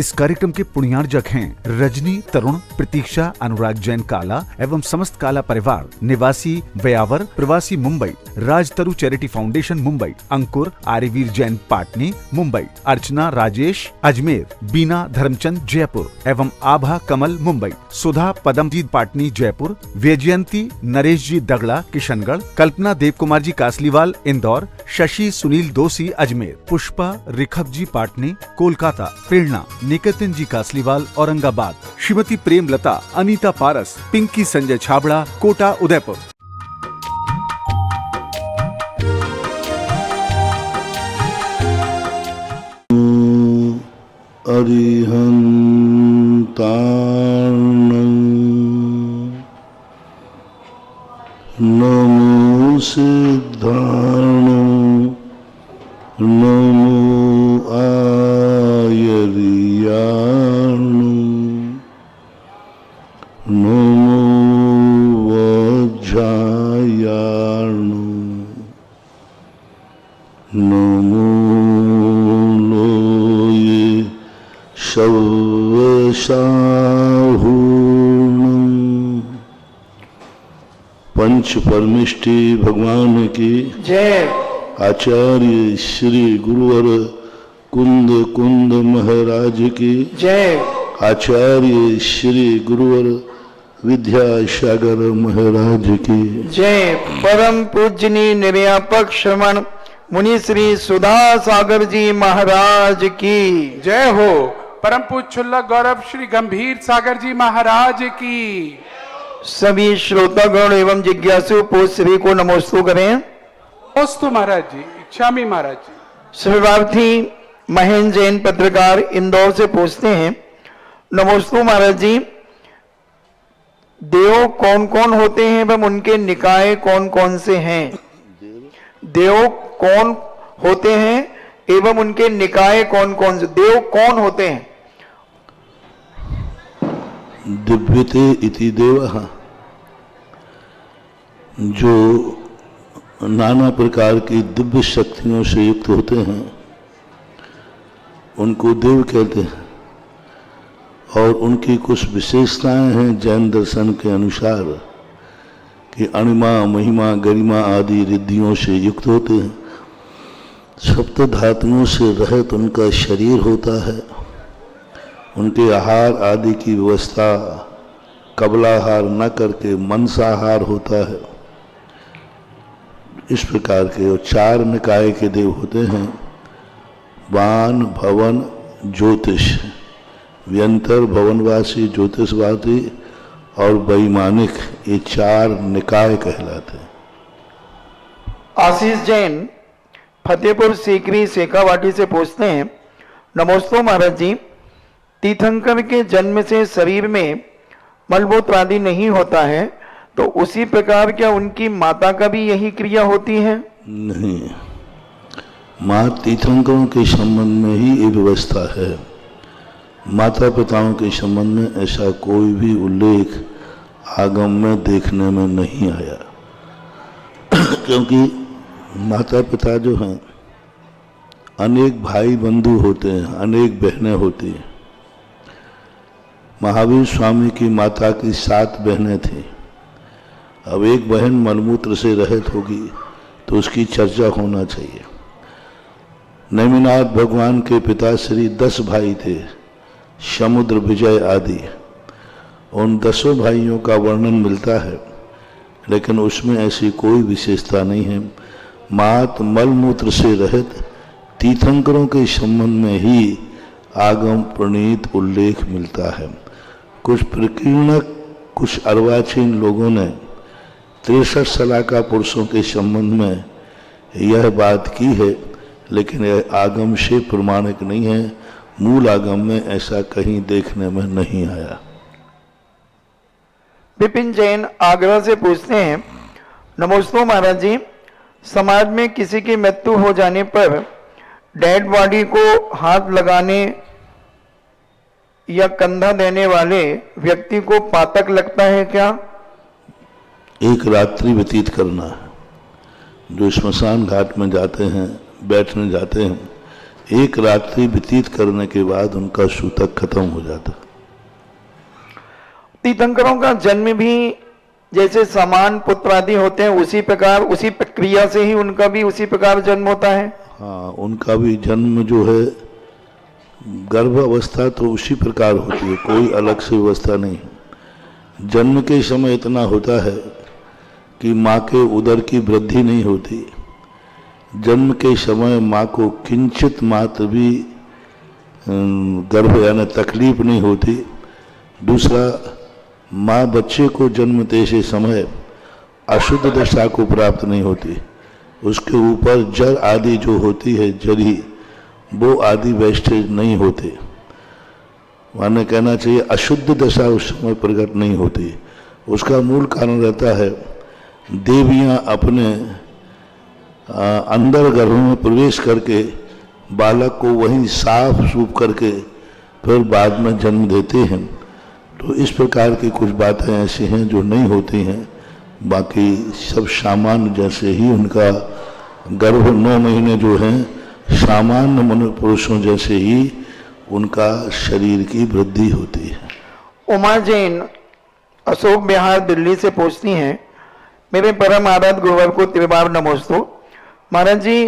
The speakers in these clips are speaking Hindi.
इस कार्यक्रम के पुण्यार्जक हैं रजनी, तरुण, प्रतीक्षा, अनुराग जैन काला एवं समस्त काला परिवार, निवासी व्यावर, प्रवासी मुंबई, राजतरु चैरिटी फाउंडेशन मुंबई, अंकुर, आर्यवीर जैन पाटनी मुंबई, अर्चना राजेश अजमेर, बीना धर्मचंद जयपुर एवं आभा कमल मुंबई, सुधा पदमजीत पाटनी जयपुर, वैजयंती नरेश जी दगड़ा किशनगढ़, कल्पना देव कुमार जी कासलीवाल इंदौर, शशि सुनील दोषी अजमेर, पुष्पा रिखब जी पाटनी कोलकाता, प्रेरणा निकेतन जी कासलीवाल औरंगाबाद, श्रीमती प्रेमलता अनीता पारस, पिंकी संजय छाबड़ा कोटा उदयपुर। नमो सिद्धार्णं नमो आयर्याणं नमो वज्रायाणं नमो लोये शवशाहूर्णं। पंच परमिष्टि भगवान की जय। आचार्य श्री गुरुवर कुंद कुंद महाराज की जय। आचार्य श्री गुरुवर विद्यासागर महाराज की जय। परम पूजनी निर्यापक श्रमण मुनि श्री सुधा सागर जी महाराज की जय हो। परम पूज्य छुल्लक गौरव श्री गंभीर सागर जी महाराज की। सभी श्रोतागण एवं जिज्ञासु पोस्ट सभी को नमोस्तु करें। नमोस्तु महाराज जी। इच्छामी महाराज जी। सर्वार्थी महेंद्र जैन पत्रकार इंदौर से पूछते हैं, नमोस्तु महाराज जी, देव कौन कौन होते हैं एवं उनके निकाय कौन कौन से हैं? देव कौन होते हैं एवं उनके निकाय कौन कौन से? देव कौन होते हैं? दिव्यते इति देवः, जो नाना प्रकार की दिव्य शक्तियों से युक्त होते हैं उनको देव कहते हैं। और उनकी कुछ विशेषताएं हैं जैन दर्शन के अनुसार कि अणिमा महिमा गरिमा आदि रिद्धियों से युक्त होते हैं। सप्त धातुओं से रहित उनका शरीर होता है। उनके आहार आदि की व्यवस्था कबलाहार न करके मनसाहार होता है। इस प्रकार के और चार निकाय के देव होते हैं, वान भवन ज्योतिष, व्यंतर भवनवासी ज्योतिषवादी और वैमानिक, ये चार निकाय कहलाते हैं। आशीष जैन फतेहपुर सीकरी सेकावाटी से पूछते हैं, नमोस्तु महाराज जी, तीर्थंकर के जन्म से शरीर में मलमूत्र आदि नहीं होता है, तो उसी प्रकार क्या उनकी माता का भी यही क्रिया होती है? नहीं, माँ तीर्थंकरों के संबंध में ही ये व्यवस्था है। माता पिताओं के संबंध में ऐसा कोई भी उल्लेख आगम में देखने में नहीं आया। क्योंकि माता पिता जो हैं, अनेक भाई बंधु होते हैं, अनेक बहनें होती हैं। महावीर स्वामी की माता की 7 बहनें थीं। अब एक बहन मलमूत्र से रहित होगी तो उसकी चर्चा होना चाहिए। नेमिनाथ भगवान के पिताश्री 10 भाई थे, समुद्र विजय आदि। उन 10 भाइयों का वर्णन मिलता है, लेकिन उसमें ऐसी कोई विशेषता नहीं है। मात मलमूत्र से रहित तीर्थंकरों के संबंध में ही आगम प्रणीत उल्लेख मिलता है। कुछ प्रकीर्णक, कुछ अर्वाचीन लोगों ने 63 सलाका पुरुषों के संबंध में यह बात की है, लेकिन यह आगम से प्रमाणिक नहीं है। मूल आगम में ऐसा कहीं देखने में नहीं आया। विपिन जैन आगरा से पूछते हैं, नमोस्तु महाराज जी, समाज में किसी की मृत्यु हो जाने पर डेड बॉडी को हाथ लगाने या कंधा देने वाले व्यक्ति को पातक लगता है क्या? एक रात्रि व्यतीत करना है। जो स्मशान घाट में जाते हैं, बैठने जाते हैं, एक रात्रि व्यतीत करने के बाद उनका सूतक खत्म हो जाता। तीर्थंकरों का जन्म भी जैसे समान पुत्र आदि होते हैं उसी प्रकार, उसी प्रक्रिया से ही उनका भी उसी प्रकार जन्म होता है। हाँ, उनका भी जन्म जो है गर्भ अवस्था तो उसी प्रकार होती है, कोई अलग से व्यवस्था नहीं। जन्म के समय इतना होता है कि माँ के उदर की वृद्धि नहीं होती। जन्म के समय माँ को किंचित मात्र भी गर्भ यानी तकलीफ नहीं होती। दूसरा, माँ बच्चे को जन्मते से समय अशुद्ध दशा को प्राप्त नहीं होती। उसके ऊपर जर आदि जो होती है जरी, वो आदि वेस्टेज नहीं होते। माने कहना चाहिए अशुद्ध दशा उस समय प्रकट नहीं होती। उसका मूल कारण रहता है देवियाँ अपने अंदर गर्भ में प्रवेश करके बालक को वहीं साफ सूफ करके फिर बाद में जन्म देते हैं। तो इस प्रकार की कुछ बातें ऐसी हैं जो नहीं होती हैं। बाकी सब सामान्य जैसे ही उनका गर्भ 9 महीने जो हैं सामान्य मनुष्य पुरुषों जैसे ही उनका शरीर की वृद्धि होती है। उमा जैन अशोक बिहार दिल्ली से पूछती हैं, मेरे परम आराध्य गुरुवर को त्रिबार नमोस्तु। महाराज जी,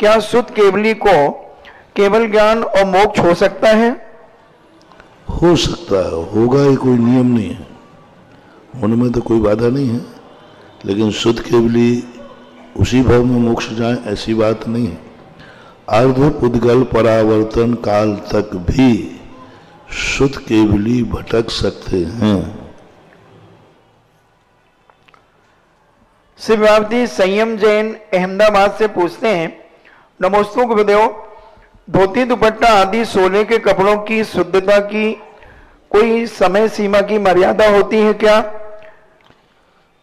क्या शुद्ध केवली को केवल ज्ञान और मोक्ष हो सकता है? हो सकता है, होगा, ये कोई नियम नहीं है, उनमें तो कोई बाधा नहीं है। लेकिन शुद्ध केवली उसी भाव में मोक्ष जाए ऐसी बात नहीं है। अर्ध उद्गल परावर्तन काल तक भी शुद्ध केवली भटक सकते हैं। शिवरावती संयम जैन अहमदाबाद से पूछते हैं, नमोस्तु गुरुदेव, धोती दुपट्टा आदि सोने के कपड़ों की शुद्धता की कोई समय सीमा की मर्यादा होती है क्या?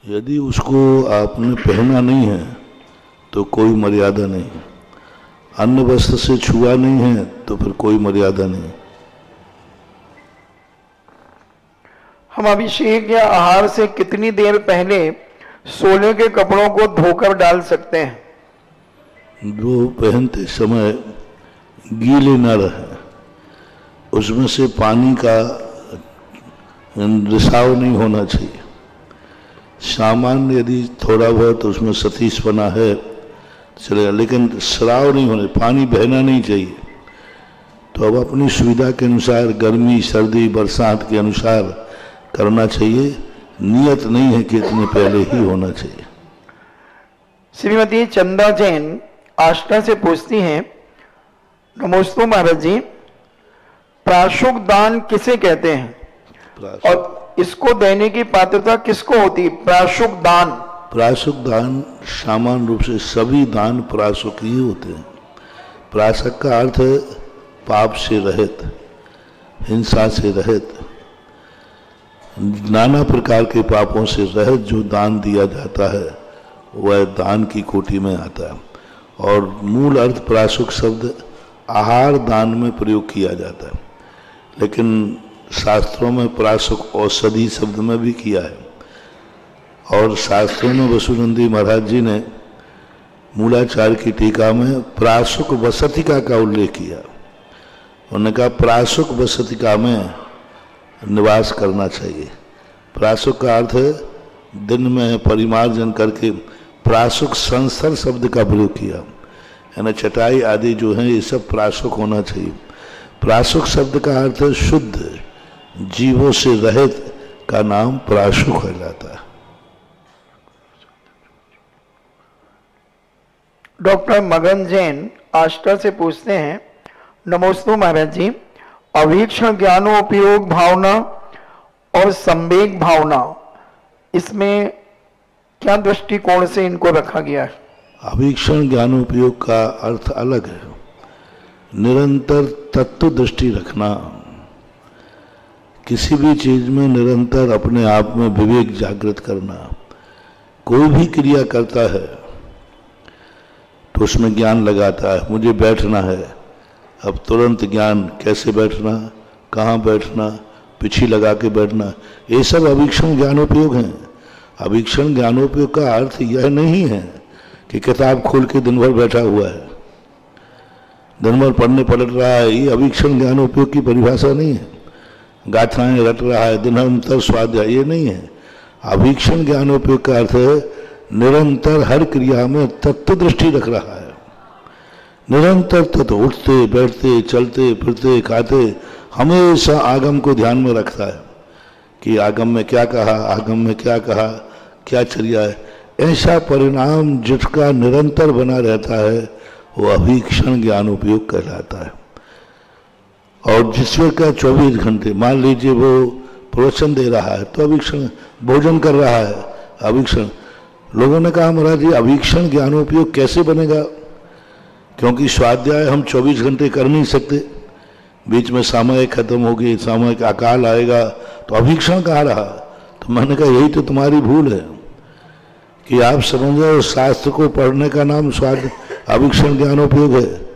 यदि उसको आपने पहना नहीं है तो कोई मर्यादा नहीं। अन्य वस्त्र से छुआ नहीं है तो फिर कोई मर्यादा नहीं। हम अभिषेक या आहार से कितनी देर पहले सोने के कपड़ों को धोकर डाल सकते हैं? जो पहनते समय गीले न रहे, उसमें से पानी का रिसाव नहीं होना चाहिए। सामान्य यदि थोड़ा बहुत उसमें सतीशपना है चलेगा, लेकिन स्राव नहीं होने, पानी बहना नहीं चाहिए। तो अब अपनी सुविधा के अनुसार गर्मी सर्दी बरसात के अनुसार करना चाहिए। नियत नहीं है कि इतने पहले ही होना चाहिए। श्रीमती चंदा जैन आष्टा से पूछती हैं, नमोस्तु महाराज जी, प्राशुक दान किसे कहते हैं और इसको देने की पात्रता किसको होती है? प्राशुक दान। प्राशुक दान सामान्य रूप से सभी दान प्राशुक ही होते हैं। प्राशक का अर्थ है पाप से रहित, हिंसा से रहित, नाना प्रकार के पापों से रहित जो दान दिया जाता है वह दान की कोटि में आता है। और मूल अर्थ प्राशुक शब्द आहार दान में प्रयोग किया जाता है, लेकिन शास्त्रों में प्राशुक औषधि शब्द में भी किया है। और शास्त्रों में वसुनंदी महाराज जी ने मूलाचार्य की टीका में प्राशुक वसतिका का उल्लेख किया। उन्होंने कहा प्राशुक वसतिका में निवास करना चाहिए। प्राशुक का अर्थ है दिन में परिमार्जन करके प्राशुक संसर शब्द का प्रयोग किया, यानी चटाई आदि जो है ये सब प्राशुक होना चाहिए। प्राशुक शब्द का अर्थ है शुद्ध, जीवों से रहित का नाम प्राशुक कहलाता है। डॉक्टर मगन जैन आष्टा से पूछते हैं, नमोस्तु महाराज जी, अवीक्षण ज्ञानोपयोग भावना और संवेग भावना, इसमें क्या दृष्टिकोण से इनको रखा गया है? अवीक्षण ज्ञानोपयोग का अर्थ अलग है। निरंतर तत्व दृष्टि रखना, किसी भी चीज में निरंतर अपने आप में विवेक जागृत करना। कोई भी क्रिया करता है तो उसमें ज्ञान लगाता है। मुझे बैठना है, अब तुरंत ज्ञान कैसे बैठना, कहाँ बैठना, पिछी लगा के बैठना, ये सब अवीक्षण ज्ञानोपयोग हैं। अवीक्षण ज्ञानोपयोग का अर्थ यह नहीं है कि किताब खोल के दिन भर बैठा हुआ है। दिन भर पढ़ने पलट रहा है, ये अवीक्षण ज्ञानोपयोग की परिभाषा नहीं है। गाथाएं रट रहा है, निरंतर स्वाध्याय, ये नहीं है। अवीक्षण ज्ञानोपयोग का अर्थ है निरंतर हर क्रिया में तत्व दृष्टि रख रहा है, निरंतर तत्व, उठते बैठते चलते फिरते खाते हमेशा आगम को ध्यान में रखता है कि आगम में क्या कहा, आगम में क्या कहा, क्या चर्या है। ऐसा परिणाम जिसका निरंतर बना रहता है वो अवीक्षण ज्ञानोपयोग कहलाता है। और जिसमें का 24 घंटे, मान लीजिए वो प्रवचन दे रहा है तो अवीक्षण, भोजन कर रहा है अवीक्षण। लोगों ने कहा महाराज जी अवीक्षण ज्ञानोपयोग कैसे बनेगा, क्योंकि स्वाध्याय हम 24 घंटे कर नहीं सकते, बीच में सामयिक खत्म होगी, सामयिक अकाल आएगा, तो अवीक्षण कहाँ रहा। तो मैंने कहा यही तो तुम्हारी भूल है कि आप समझो शास्त्र को पढ़ने का नाम स्वाध्याय अवीक्षण ज्ञानोपयोग है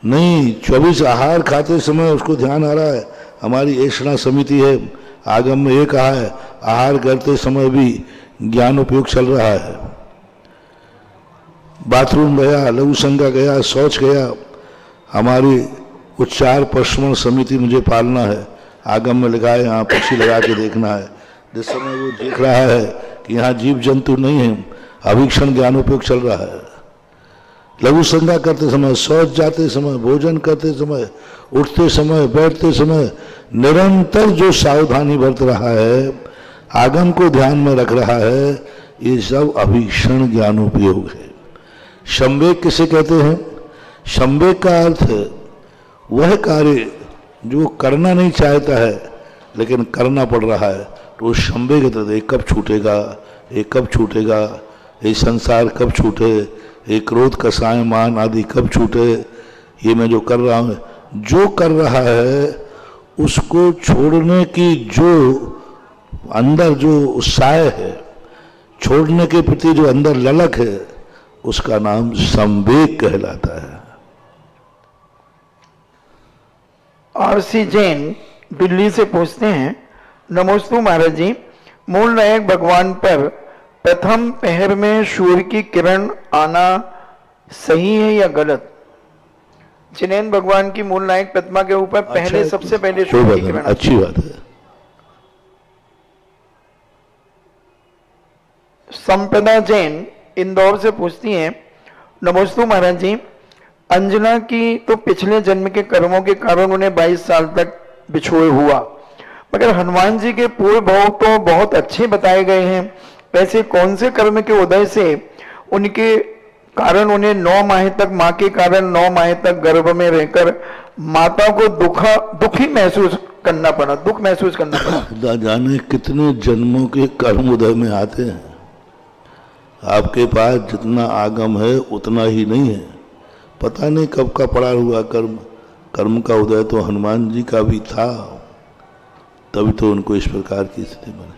नहीं। 24 आहार खाते समय उसको ध्यान आ रहा है। हमारी ऐषणा समिति है, आगम में ये कहा है आहार करते समय भी ज्ञान उपयोग चल रहा है। बाथरूम गया, लघु संज्ञा गया, शौच गया, हमारी उच्चार प्रश्रवण समिति मुझे पालना है, आगम में लिखा है यहाँ पर्ची लगा के देखना है। जिस समय वो देख रहा है कि यहाँ जीव जंतु नहीं है, अवीक्षण ज्ञानोपयोग चल रहा है। लघु संज्ञा करते समय, शौच जाते समय, भोजन करते समय, उठते समय, बैठते समय निरंतर जो सावधानी बरत रहा है, आगम को ध्यान में रख रहा है, ये सब अवीक्षण ज्ञानोपयोग है। संवेग किसे कहते हैं? संवेग का अर्थ है वह कार्य जो करना नहीं चाहता है लेकिन करना पड़ रहा है, तो उस संवेग कहते कब छूटेगा, ये कब छूटेगा, ये संसार कब छूटे, ये क्रोध कसाय मान आदि कब छूटे, ये मैं जो कर रहा हूँ, जो कर रहा है उसको छोड़ने की जो अंदर जो उत्साह है, छोड़ने के प्रति जो अंदर ललक है, उसका नाम संवेग कहलाता है। आरसी जैन दिल्ली से पूछते हैं, नमोस्तु महाराज जी, मूल नायक भगवान पर प्रथम पहर में सूर्य की किरण आना सही है या गलत? जिनेन भगवान की मूल नायक प्रतिमा के ऊपर पहले सबसे पहले सूर्य की किरण, अच्छी बात है। संपदा जैन इंदौर से पूछती हैं, नमोस्तु महाराज जी, अंजना की तो पिछले जन्म के कर्मों के कारण उन्हें 22 साल तक बिछोए हुआ, मगर हनुमान जी के पूर्व भाव तो बहुत अच्छे बताए गए हैं। वैसे कौन से कर्म के उदय से उनके कारण उन्हें 9 माह तक, मां के कारण 9 माह तक गर्भ में रहकर माता को दुखी महसूस करना पड़ा, दुख महसूस करना पड़ा? जाने कितने जन्मों के कर्म उदय में आते हैं। आपके पास जितना आगम है उतना ही नहीं है, पता नहीं कब का पड़ा हुआ कर्म। कर्म का उदय तो हनुमान जी का भी था, तभी तो उनको इस प्रकार की स्थिति बनी।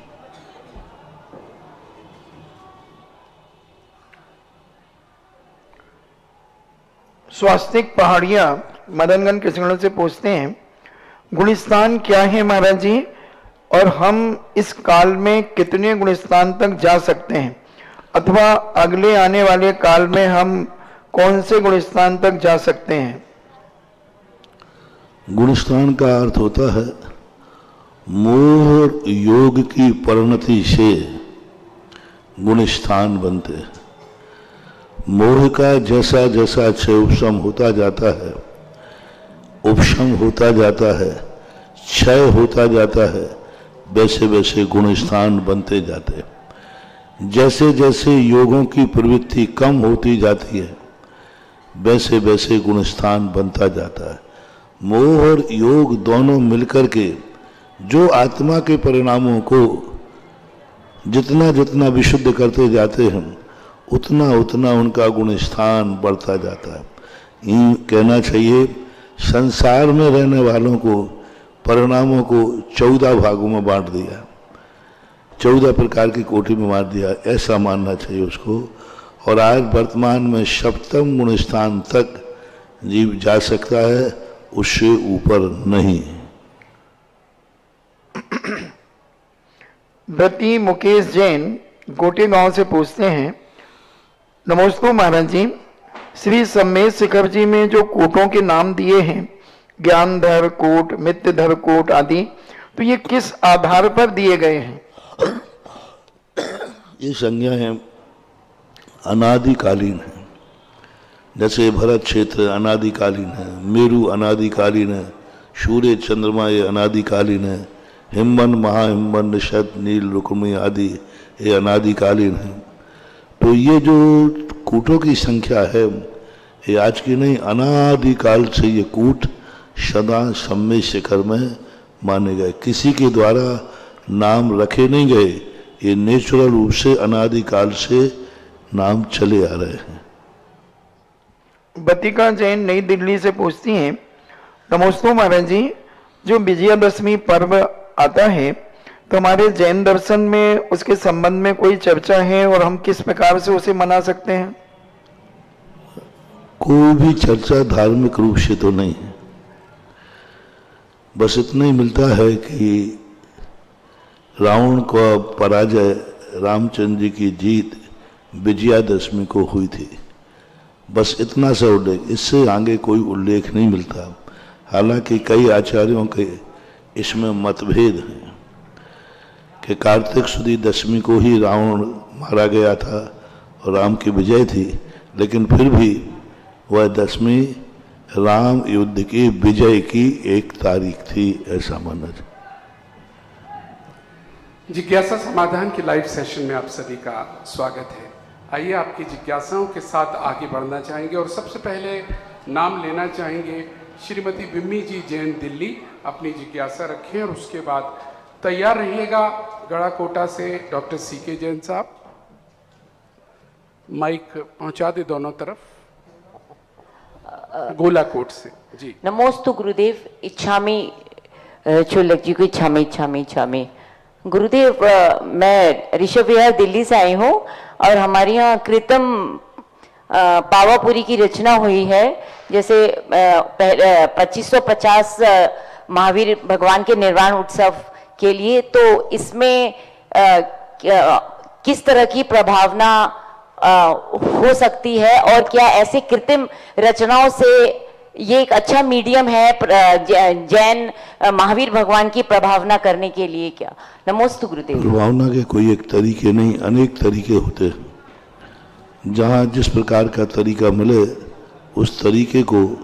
स्वास्तिक पहाड़िया मदनगंज कृष्णगढ़ से पूछते हैं, गुणस्थान क्या है महाराज जी, और हम इस काल में कितने गुणस्थान तक जा सकते हैं, अथवा अगले आने वाले काल में हम कौन से गुणस्थान तक जा सकते हैं? गुणस्थान का अर्थ होता है मोह योग की परिणति से गुणस्थान बनते हैं। मोह का जैसा जैसा क्षय उपशम होता जाता है, उपशम होता जाता है, क्षय होता जाता है, वैसे वैसे गुणस्थान बनते जाते हैं। जैसे जैसे योगों की प्रवृत्ति कम होती जाती है, वैसे वैसे गुणस्थान बनता जाता है। मोह और योग दोनों मिलकर के जो आत्मा के परिणामों को जितना जितना विशुद्ध करते जाते हैं, उतना उतना उनका गुणस्थान बढ़ता जाता है। यूँ कहना चाहिए, संसार में रहने वालों को परिणामों को 14 भागों में बांट दिया, 14 प्रकार की कोटि में बांट दिया, ऐसा मानना चाहिए उसको। और आज वर्तमान में 7वें गुणस्थान तक जीव जा सकता है, उससे ऊपर नहीं। व्रती मुकेश जैन गोटे गांव से पूछते हैं, नमोस्तु महाराज जी, श्री सम्मेद शिखर जी में जो कूटों के नाम दिए हैं, ज्ञानधर कूट, मित्रधर कूट आदि, तो ये किस आधार पर दिए गए हैं? ये संज्ञाएं अनादिकालीन है। जैसे भरत क्षेत्र अनादिकालीन है, मेरु अनादिकालीन है, सूर्य चंद्रमा ये अनादिकालीन है, हिमवन महाहिमवन निषद नील रुक्मी आदि ये अनादिकालीन है। तो ये जो कूटों की संख्या है ये आज की नहीं, अनादिकाल से ये कूट सदा सम्मेद शिखर में माने गए। किसी के द्वारा नाम रखे नहीं गए, ये नेचुरल रूप से अनादिकाल से नाम चले आ रहे हैं। बतिका जैन नई दिल्ली से पूछती हैं, नमोस्तु महाराज जी, जो विजयादशमी पर्व आता है तो हमारे जैन दर्शन में उसके संबंध में कोई चर्चा है और हम किस प्रकार से उसे मना सकते हैं? कोई भी चर्चा धार्मिक रूप से तो नहीं है, बस इतना ही मिलता है कि रावण का पराजय, रामचंद्र जी की जीत विजयादशमी को हुई थी, बस इतना सा उल्लेख, इससे आगे कोई उल्लेख नहीं मिलता। हालांकि कई आचार्यों के इसमें मतभेद हैं कि कार्तिक शुद्ध दशमी को ही रावण मारा गया था और राम की विजय थी, लेकिन फिर भी वह दशमी राम युद्ध की विजय की एक तारीख थी, ऐसा माना जाए। जिज्ञासा समाधान के लाइव सेशन में आप सभी का स्वागत है। आइए आपकी जिज्ञासाओं के साथ आगे बढ़ना चाहेंगे और सबसे पहले नाम लेना चाहेंगे श्रीमती बिम्मी जी जैन दिल्ली। अपनी जिज्ञासा रखें और उसके बाद तैयार रहिएगा गढ़ाकोटा से डॉक्टर सीके जैन साहब। माइक पहुंचा दे दोनों तरफ। गोलाकोट से जी। नमोस्तु गुरुदेव, इच्छामी चुल्लक जी को इच्छामी। गुरुदेव, मैं ऋषभ विहार दिल्ली से आई हूँ और हमारे यहाँ कृतम पावापुरी की रचना हुई है। जैसे 2550 महावीर भगवान के निर्वाण उत्सव के लिए, तो इसमें किस तरह की प्रभावना हो सकती है और क्या ऐसे कृत्रिम रचनाओं से ये एक अच्छा मीडियम है जैन महावीर भगवान की प्रभावना करने के लिए? क्या? नमोस्तु गुरुदेव। प्रभावना के कोई एक तरीके नहीं, अनेक तरीके होते हैं। जहाँ जिस प्रकार का तरीका मिले उस तरीके को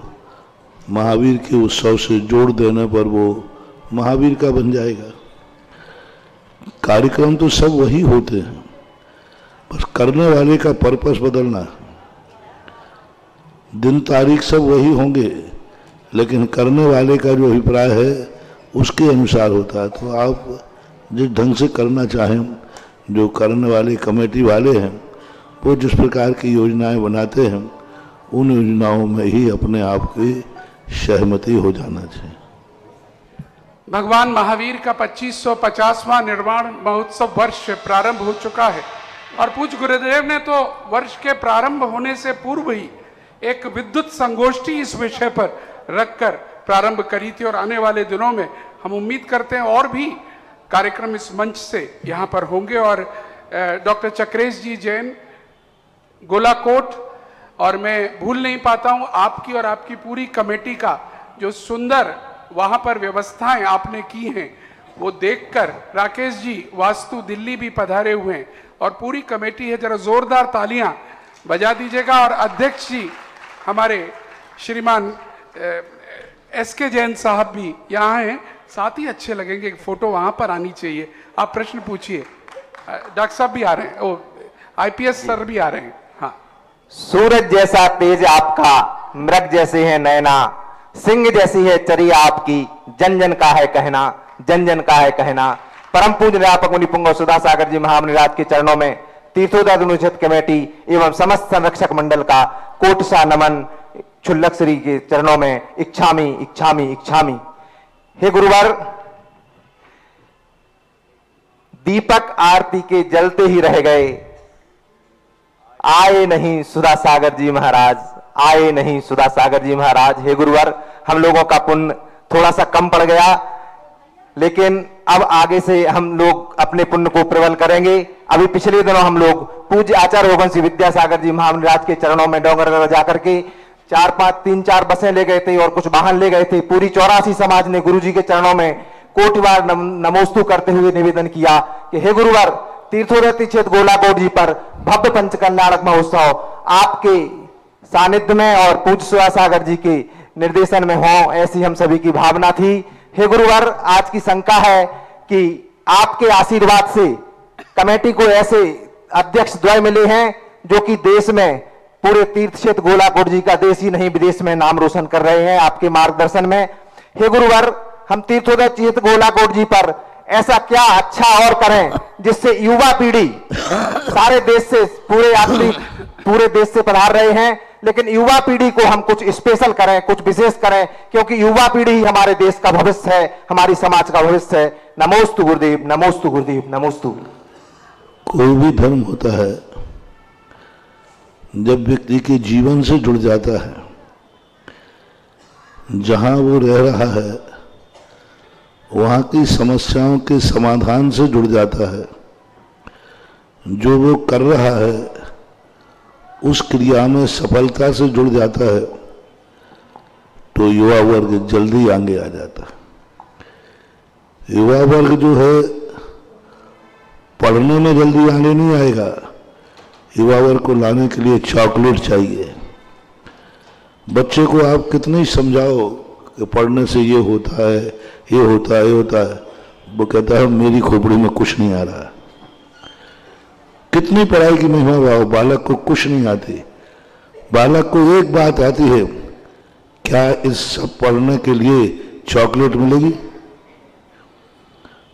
महावीर के उत्सव से जोड़ देने पर वो महावीर का बन जाएगा। कार्यक्रम तो सब वही होते हैं, बस करने वाले का पर्पस बदलना। दिन तारीख सब वही होंगे, लेकिन करने वाले का जो अभिप्राय है उसके अनुसार होता है। तो आप जिस ढंग से करना चाहें, जो करने वाले कमेटी वाले हैं वो जिस प्रकार की योजनाएं बनाते हैं, उन योजनाओं में ही अपने आप की सहमति हो जाना चाहिए। भगवान महावीर का 2550वां निर्वाण महोत्सव वर्ष प्रारंभ हो चुका है और पूज्य गुरुदेव ने तो वर्ष के प्रारंभ होने से पूर्व ही एक विद्युत संगोष्ठी इस विषय पर रखकर प्रारंभ करी थी और आने वाले दिनों में हम उम्मीद करते हैं और भी कार्यक्रम इस मंच से यहाँ पर होंगे। और डॉक्टर चक्रेश जी जैन गोलाकोट, और मैं भूल नहीं पाता हूँ आपकी और आपकी पूरी कमेटी का जो सुंदर वहाँ पर व्यवस्थाएं आपने की हैं, वो देखकर राकेश जी वास्तु दिल्ली भी पधारे हुए हैं और पूरी कमेटी है। जरा जोरदार तालियां बजा दीजिएगा। और अध्यक्ष जी हमारे श्रीमान एसके जैन साहब भी यहाँ हैं, साथ ही अच्छे लगेंगे, एक फोटो वहाँ पर आनी चाहिए। आप प्रश्न पूछिए। डॉक्टर साहब भी आ रहे हैं, ओ आईपीएस सर भी आ रहे हैं। हाँ। सूरज जैसा तेज आपका, मृग जैसे है नैना, सिंह जैसी है चर्या आपकी, जन जन का है कहना, जन जन का है कहना। परम पूज्य व्यापक मुनि पुंगव सुधा सागर जी महामुनिराज के चरणों में तीर्थोदय अनुचित कमेटी एवं समस्त संरक्षक मंडल का कोटि नमन। क्षुल्लक श्री के चरणों में इच्छामी इच्छामी इच्छामी। हे गुरुवर, दीपक आरती के जलते ही रह गए, आए नहीं सुधा सागर जी महाराज, आए नहीं सुधा सागर जी महाराज। हे गुरुवर, हम लोगों का पुण्य थोड़ा सा कम पड़ गया, लेकिन अब आगे से हम लोग अपने पुण्य को प्रबल करेंगे। अभी पिछले दिनों हम लोग पूज्य आचार्य रघुवंशी विद्यासागर जी महामुनिराज के चरणों में डोंगरगढ़ जाकर के 3-4 बसें ले गए थे और कुछ वाहन ले गए थे। पूरी 84 समाज ने गुरु जी के चरणों में कोटिवार नमोस्तु करते हुए निवेदन किया कि हे गुरुवर, तीर्थोदय क्षेत्र गोलाकोट जी पर भव्य पंचकल्याणक महोत्सव आपके सानिध्य में और पूज्य सुधासागर जी के निर्देशन में हो, ऐसी हम सभी की भावना थी। हे गुरुवर, आज की शंका है कि आपके आशीर्वाद से कमेटी को ऐसे अध्यक्ष द्वय मिले हैं जो कि देश में पूरे तीर्थ क्षेत्र गोलाकोट जी का देश ही नहीं विदेश में नाम रोशन कर रहे हैं आपके मार्गदर्शन में। हे गुरुवर, हम तीर्थोदय क्षेत्र गोलाकोट जी पर ऐसा क्या अच्छा और करें जिससे युवा पीढ़ी, सारे देश से पूरे यात्री पूरे देश से पधार रहे हैं, लेकिन युवा पीढ़ी को हम कुछ स्पेशल करें, कुछ विशेष करें, क्योंकि युवा पीढ़ी ही हमारे देश का भविष्य है, हमारी समाज का भविष्य है। नमोस्तु गुरुदेव, नमोस्तु गुरुदेव, नमोस्तु। कोई भी धर्म होता है जब व्यक्ति के जीवन से जुड़ जाता है, जहां वो रह रहा है वहां की समस्याओं के समाधान से जुड़ जाता है, जो वो कर रहा है उस क्रिया में सफलता से जुड़ जाता है, तो युवा वर्ग जल्दी आगे आ जाता है। युवा वर्ग जो है पढ़ने में जल्दी आगे नहीं आएगा। युवा वर्ग को लाने के लिए चॉकलेट चाहिए। बच्चे को आप कितने ही समझाओ कि पढ़ने से ये होता है, ये होता है, ये होता है, वो कहता है मेरी खोपड़ी में कुछ नहीं आ रहा। कितनी पढ़ाई की महिमा वाहो, बालक को कुछ नहीं आती। बालक को एक बात आती है, क्या इस सब पढ़ने के लिए चॉकलेट मिलेगी?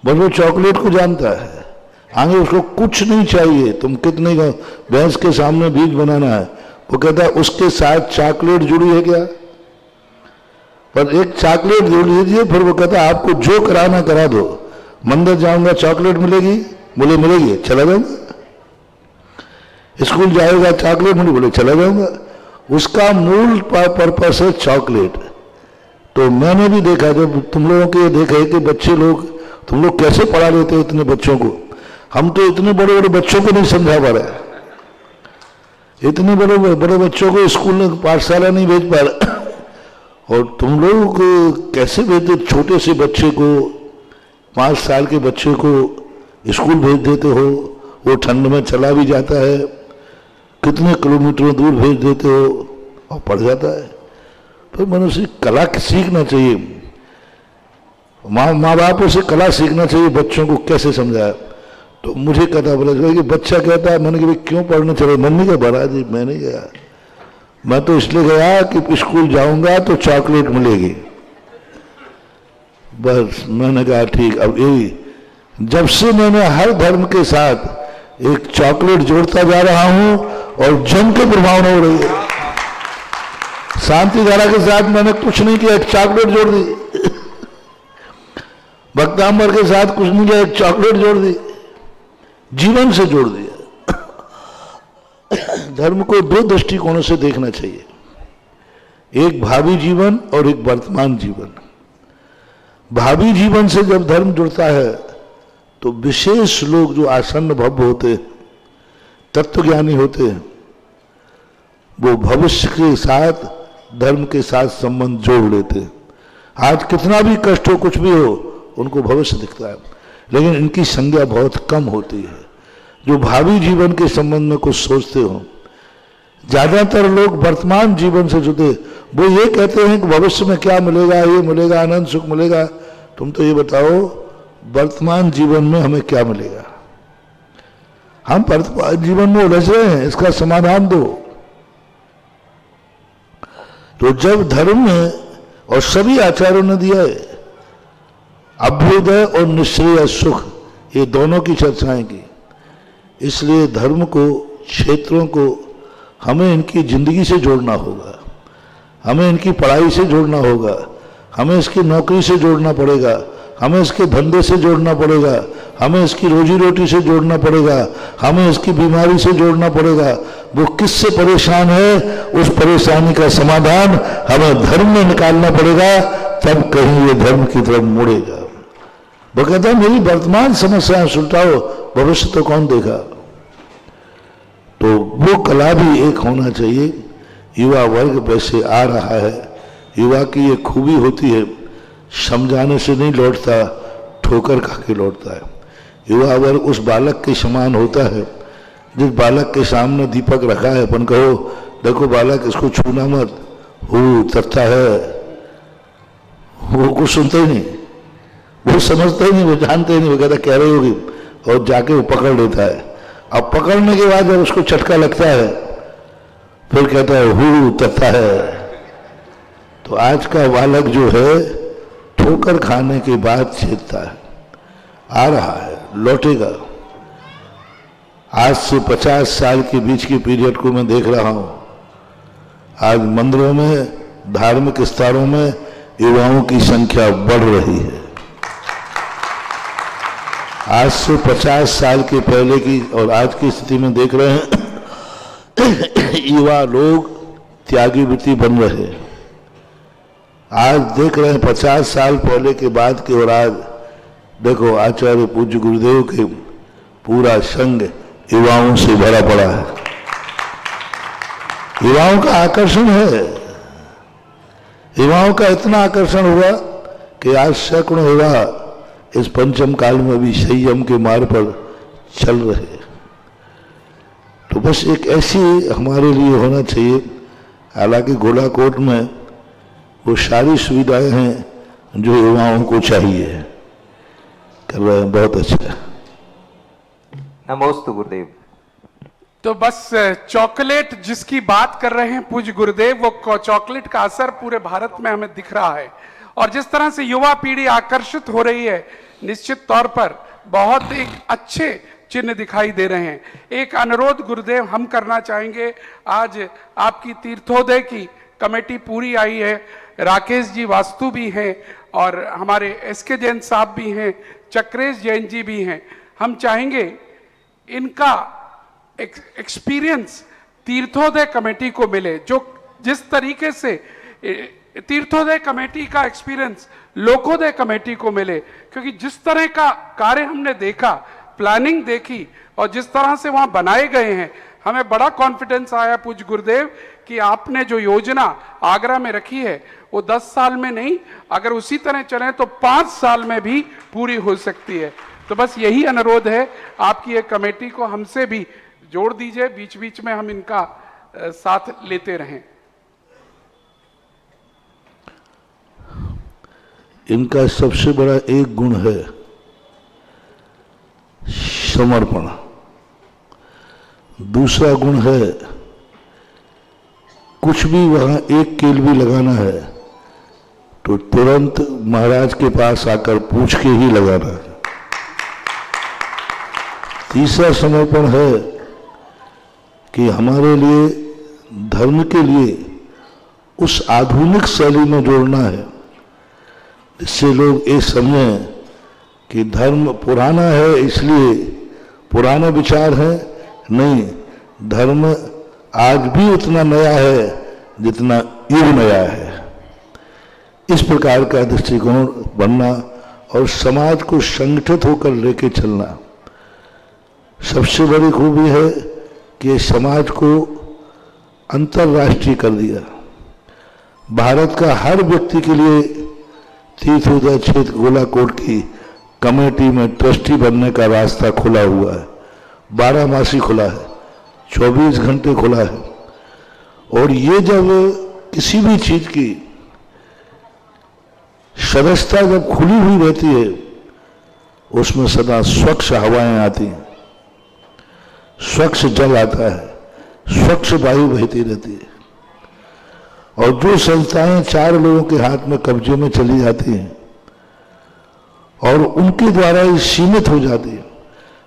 बस वो चॉकलेट को जानता है, आगे उसको कुछ नहीं चाहिए। तुम कितने का भैंस के सामने बीज बनाना है, वो कहता है उसके साथ चॉकलेट जुड़ी है क्या? पर एक चॉकलेट जोड़ लीजिए, फिर वो कहता है आपको जो कराना करा दो। मंदिर जाऊंगा चॉकलेट मिलेगी, बोले मिलेगी, चला जाऊंगा। स्कूल जाएगा चॉकलेट मिलेगी, बोले चला जाऊंगा। उसका मूल पर्पस है चॉकलेट। तो मैंने भी देखा, जब तुम लोगों के देखे कि बच्चे लोग, तुम लोग कैसे पढ़ा लेते हो इतने बच्चों को। हम तो इतने बड़े बड़े बच्चों को नहीं समझा पा रहे, इतने बड़े बड़े बच्चों को स्कूल पाठशाला नहीं भेज पा रहे। और तुम लोग कैसे भेजते, छोटे से बच्चे को, 5 साल के बच्चे को स्कूल भेज देते हो, वो ठंड में चला भी जाता है, कितने किलोमीटर दूर भेज देते हो और पढ़ जाता है। फिर मनुष्य कला सीखना चाहिए, माँ बापों से कला सीखना चाहिए, बच्चों को कैसे समझाया। तो मुझे कहता बोला कि बच्चा कहता है, मैंने कहा क्यों पढ़ने चले? मम्मी का बड़ा जी मैं नहीं गया, मैं तो इसलिए गया कि स्कूल जाऊंगा तो चॉकलेट मिलेगी। बस मैंने कहा ठीक। अब यही जब से मैंने हर धर्म के साथ एक चॉकलेट जोड़ता जा रहा हूं और जम के प्रभाव हो रही है। शांति धारा के साथ मैंने कुछ नहीं किया, एक चॉकलेट जोड़ दी। भक्तांबर के साथ कुछ नहीं किया, एक चॉकलेट जोड़ दी, जीवन से जोड़ दिया। धर्म को 2 दृष्टिकोणों से देखना चाहिए, एक भावी जीवन और एक वर्तमान जीवन। भावी जीवन से जब धर्म जुड़ता है तो विशेष लोग जो आसन्न भव्य होते, तत्वज्ञानी होते हैं, वो भविष्य के साथ धर्म के साथ संबंध जोड़ लेते हैं। आज कितना भी कष्ट हो, कुछ भी हो, उनको भविष्य दिखता है, लेकिन इनकी संज्ञा बहुत कम होती है। जो भावी जीवन के संबंध में कुछ सोचते हो, ज्यादातर लोग वर्तमान जीवन से जुड़े, वो ये कहते हैं कि भविष्य में क्या मिलेगा, ये मिलेगा, आनंद सुख मिलेगा। तुम तो ये बताओ वर्तमान जीवन में हमें क्या मिलेगा? हम वर्तमान जीवन में उलझ रहे हैं, इसका समाधान दो। तो जब धर्म में और सभी आचार्यों ने दिया है अभ्युदय और निश्रेय सुख, ये दोनों की चर्चाएं की, इसलिए धर्म को, क्षेत्रों को हमें इनकी जिंदगी से जोड़ना होगा, हमें इनकी पढ़ाई से जोड़ना होगा, हमें इसकी नौकरी से जोड़ना पड़ेगा, हमें इसके धंधे से जोड़ना पड़ेगा, हमें इसकी रोजी रोटी से जोड़ना पड़ेगा, हमें इसकी बीमारी से जोड़ना पड़ेगा। वो किससे परेशान है, उस परेशानी का समाधान हमें धर्म में निकालना पड़ेगा, तब कहीं ये धर्म की तरफ मुड़ेगा। वो कहता है मेरी वर्तमान समस्याएं सुलझाओ, भविष्य तो कौन देखा। तो वो कला भी एक होना चाहिए। युवा वर्ग वैसे आ रहा है। युवा की ये खूबी होती है, समझाने से नहीं लौटता, ठोकर खा के लौटता है। युवा वर्ग उस बालक के समान होता है जिस बालक के सामने दीपक रखा है, अपन कहो देखो बालक इसको छूना मत, वो तत्ता है, वो कुछ सुनते ही नहीं, वो समझते ही नहीं, वो जानते ही नहीं, वो कहता कह रही होगी, और जाके वो पकड़ लेता है। अब पकड़ने के बाद जब उसको चटका लगता है फिर कहता है हु तत्ता है। तो आज का बालक जो है ठोकर खाने के बाद चेतता है, आ रहा है, लौटेगा। आज से 50 साल के बीच के पीरियड को मैं देख रहा हूं। आज मंदिरों में, धार्मिक स्थानों में युवाओं की संख्या बढ़ रही है। आज से 50 साल के पहले की और आज की स्थिति में देख रहे हैं युवा लोग त्यागी वृत्ति बन रहे हैं। आज देख रहे हैं 50 साल पहले के बाद के, और आज देखो आचार्य पूज्य गुरुदेव के पूरा संघ युवाओं से भरा पड़ा है। युवाओं का आकर्षण है। युवाओं का इतना आकर्षण हुआ कि आज सैकड़ों युवा इस पंचम काल में भी संयम के मार्ग पर चल रहे हैं। तो बस एक ऐसी हमारे लिए होना चाहिए। हालांकि गोलाकोट में वो सारी सुविधाएं हैं जो युवाओं को चाहिए, कर रहे हैं, बहुत अच्छा। नमोस्तु गुरुदेव। तो बस चॉकलेट जिसकी बात कर रहे हैं पूज्य गुरुदेव, वो चॉकलेट का असर पूरे भारत में हमें दिख रहा है। और जिस तरह से युवा पीढ़ी आकर्षित हो रही है, निश्चित तौर पर बहुत एक अच्छे चिन्ह दिखाई दे रहे हैं। एक अनुरोध गुरुदेव हम करना चाहेंगे। आज आपकी तीर्थोदय की कमेटी पूरी आई है, राकेश जी वास्तु भी हैं और हमारे एसके जैन साहब भी हैं, चक्रेश जैन जी भी हैं। हम चाहेंगे इनका एक्सपीरियंस तीर्थोदय कमेटी को मिले, जो जिस तरीके से तीर्थोदय कमेटी का एक्सपीरियंस लोकोदय कमेटी को मिले। क्योंकि जिस तरह का कार्य हमने देखा, प्लानिंग देखी और जिस तरह से वहां बनाए गए हैं, हमें बड़ा कॉन्फिडेंस आया पूज्य गुरुदेव कि आपने जो योजना आगरा में रखी है वो 10 साल में नहीं, अगर उसी तरह चले तो 5 साल में भी पूरी हो सकती है। तो बस यही अनुरोध है, आपकी एक कमेटी को हमसे भी जोड़ दीजिए, बीच बीच में हम इनका साथ लेते रहें। इनका सबसे बड़ा एक गुण है समर्पण। दूसरा गुण है कुछ भी वहां एक कील भी लगाना है तो तुरंत महाराज के पास आकर पूछ के ही लगाना है। तीसरा समर्पण है कि हमारे लिए, धर्म के लिए उस आधुनिक शैली में जोड़ना है जिससे लोग ये समझें कि धर्म पुराना है इसलिए पुराने विचार हैं। नहीं, धर्म आज भी उतना नया है जितना युग नया है। इस प्रकार का दृष्टिकोण बनना और समाज को संगठित होकर लेके चलना सबसे बड़ी खूबी है कि समाज को अंतर्राष्ट्रीय कर दिया। भारत का हर व्यक्ति के लिए तीर्थोदय क्षेत्र गोलाकोट की कमेटी में ट्रस्टी बनने का रास्ता खुला हुआ है। 12 मासी खुला है, 24 घंटे खुला है। और ये जब किसी भी चीज की सदस्यता जब खुली हुई रहती है उसमें सदा स्वच्छ हवाएं आती हैं, स्वच्छ जल आता है, स्वच्छ वायु बहती रहती है। और जो संस्थाएं 4 लोगों के हाथ में कब्जे में चली जाती हैं और उनके द्वारा ही सीमित हो जाती है,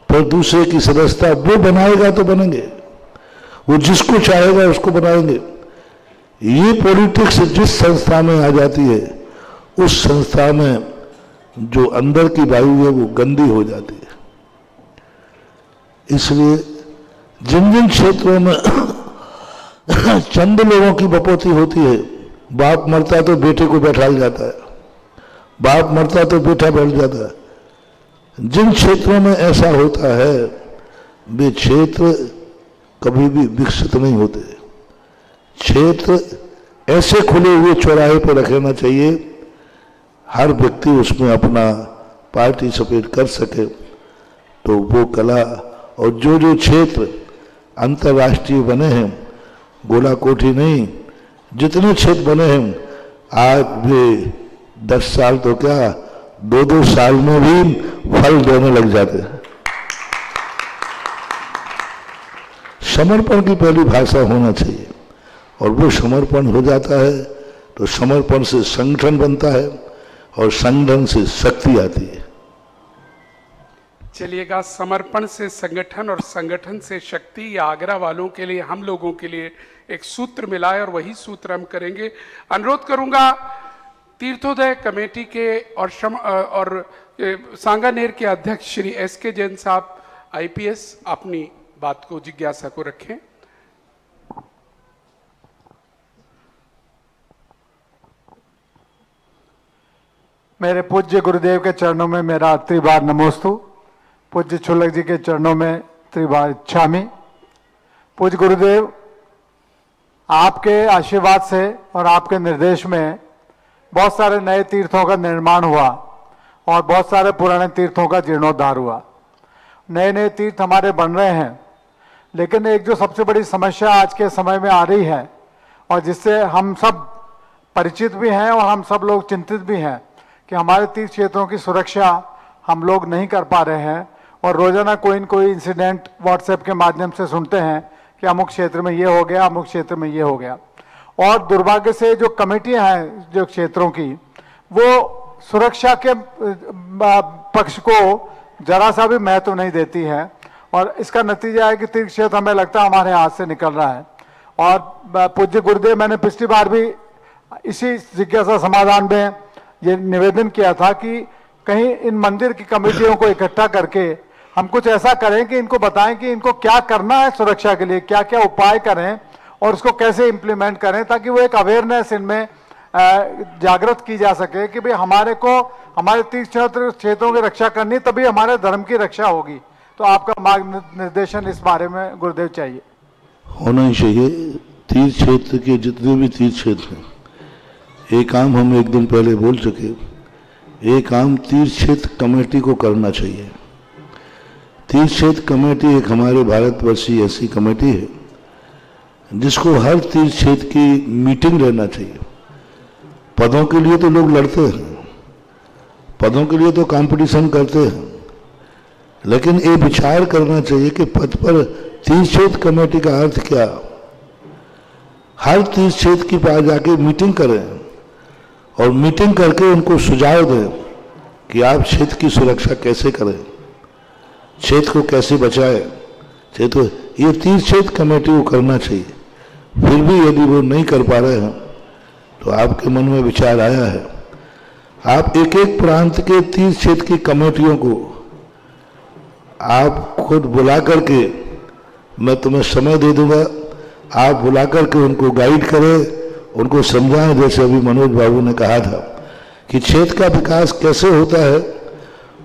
फिर दूसरे की सदस्यता वो बनाएगा तो बनेंगे, वो जिसको चाहेगा उसको बनाएंगे। ये पॉलिटिक्स जिस संस्था में आ जाती है उस संस्था में जो अंदर की वायु है वो गंदी हो जाती है। इसलिए जिन जिन क्षेत्रों में चंद लोगों की बपोती होती है, बाप मरता तो बेटे को बैठा जाता है, बाप मरता तो बेटा बैठ जाता है, जिन क्षेत्रों में ऐसा होता है वे क्षेत्र कभी भी विकसित नहीं होते। क्षेत्र ऐसे खुले हुए चौराहे पर रखना चाहिए, हर व्यक्ति उसमें अपना पार्टिसिपेट कर सके, तो वो कला। और जो जो क्षेत्र अंतर्राष्ट्रीय बने हैं, गोला कोठी नहीं, जितने क्षेत्र बने हैं आज वे 10 साल तो क्या 2-2 साल में भी फल देने लग जाते हैं। समर्पण की पहली भाषा होना चाहिए, और वो समर्पण हो जाता है तो समर्पण से संगठन बनता है और संगठन से शक्ति आती है। चलिएगा, समर्पण से संगठन और संगठन से शक्ति, या आगरा वालों के लिए, हम लोगों के लिए एक सूत्र मिला है और वही सूत्र हम करेंगे। अनुरोध करूंगा तीर्थोदय कमेटी के और सांगानेर के अध्यक्ष श्री SK जैन साहब IPS अपनी बात को, जिज्ञासा को रखें। मेरे पूज्य गुरुदेव के चरणों में मेरा त्रिबार नमोस्तु। पूज्य छुल्लक जी के चरणों में त्रिबार इच्छामि। पूज्य गुरुदेव, आपके आशीर्वाद से और आपके निर्देश में बहुत सारे नए तीर्थों का निर्माण हुआ और बहुत सारे पुराने तीर्थों का जीर्णोद्धार हुआ। नए नए तीर्थ हमारे बन रहे हैं, लेकिन एक जो सबसे बड़ी समस्या आज के समय में आ रही है और जिससे हम सब परिचित भी हैं और हम सब लोग चिंतित भी हैं कि हमारे तीर्थ क्षेत्रों की सुरक्षा हम लोग नहीं कर पा रहे हैं, और रोजाना कोई न कोई इंसिडेंट व्हाट्सएप के माध्यम से सुनते हैं कि अमुक क्षेत्र में ये हो गया, अमुक क्षेत्र में ये हो गया। और दुर्भाग्य से जो कमेटियां हैं जो क्षेत्रों की, वो सुरक्षा के पक्ष को जरा सा भी महत्व नहीं देती है, और इसका नतीजा है कि तीर्थ क्षेत्र हमें लगता है हमारे हाथ से निकल रहा है। और पूज्य गुरुदेव, मैंने पिछली बार भी इसी जिज्ञासा समाधान में ये निवेदन किया था कि कहीं इन मंदिर की कमेटियों को इकट्ठा करके हम कुछ ऐसा करें कि इनको बताएं कि इनको क्या करना है सुरक्षा के लिए, क्या क्या उपाय करें और उसको कैसे इम्प्लीमेंट करें, ताकि वो एक अवेयरनेस इनमें जागृत की जा सके कि भाई हमारे को हमारे तीर्थ क्षेत्रों की रक्षा करनी, तभी हमारे धर्म की रक्षा होगी। तो आपका मार्ग निर्देशन इस बारे में गुरुदेव चाहिए। होना ही चाहिए। तीर्थ क्षेत्र के जितने भी तीर्थ क्षेत्र हैं, एक काम हम एक दिन पहले बोल चुके, एक काम तीर्थ क्षेत्र कमेटी को करना चाहिए। तीर्थ क्षेत्र कमेटी एक हमारे भारतवर्षीय ऐसी कमेटी है जिसको हर तीर्थ क्षेत्र की मीटिंग रहना चाहिए। पदों के लिए तो लोग लड़ते हैं, पदों के लिए तो कंपटीशन करते हैं, लेकिन ये विचार करना चाहिए कि पद पर तीर्थ क्षेत्र कमेटी का अर्थ क्या। हर तीर्थ क्षेत्र के पास जाके मीटिंग करें और मीटिंग करके उनको सुझाव दें कि आप क्षेत्र की सुरक्षा कैसे करें, क्षेत्र को कैसे बचाएं। क्षेत्र ये तीर्थ क्षेत्र कमेटी को करना चाहिए। फिर भी यदि वो नहीं कर पा रहे हैं तो आपके मन में विचार आया है, आप एक एक प्रांत के तीर्थ क्षेत्र की कमेटियों को आप खुद बुला करके, मैं तुम्हें समय दे दूंगा, आप बुला करके उनको गाइड करें, उनको समझाएं। जैसे अभी मनोज बाबू ने कहा था कि क्षेत्र का विकास कैसे होता है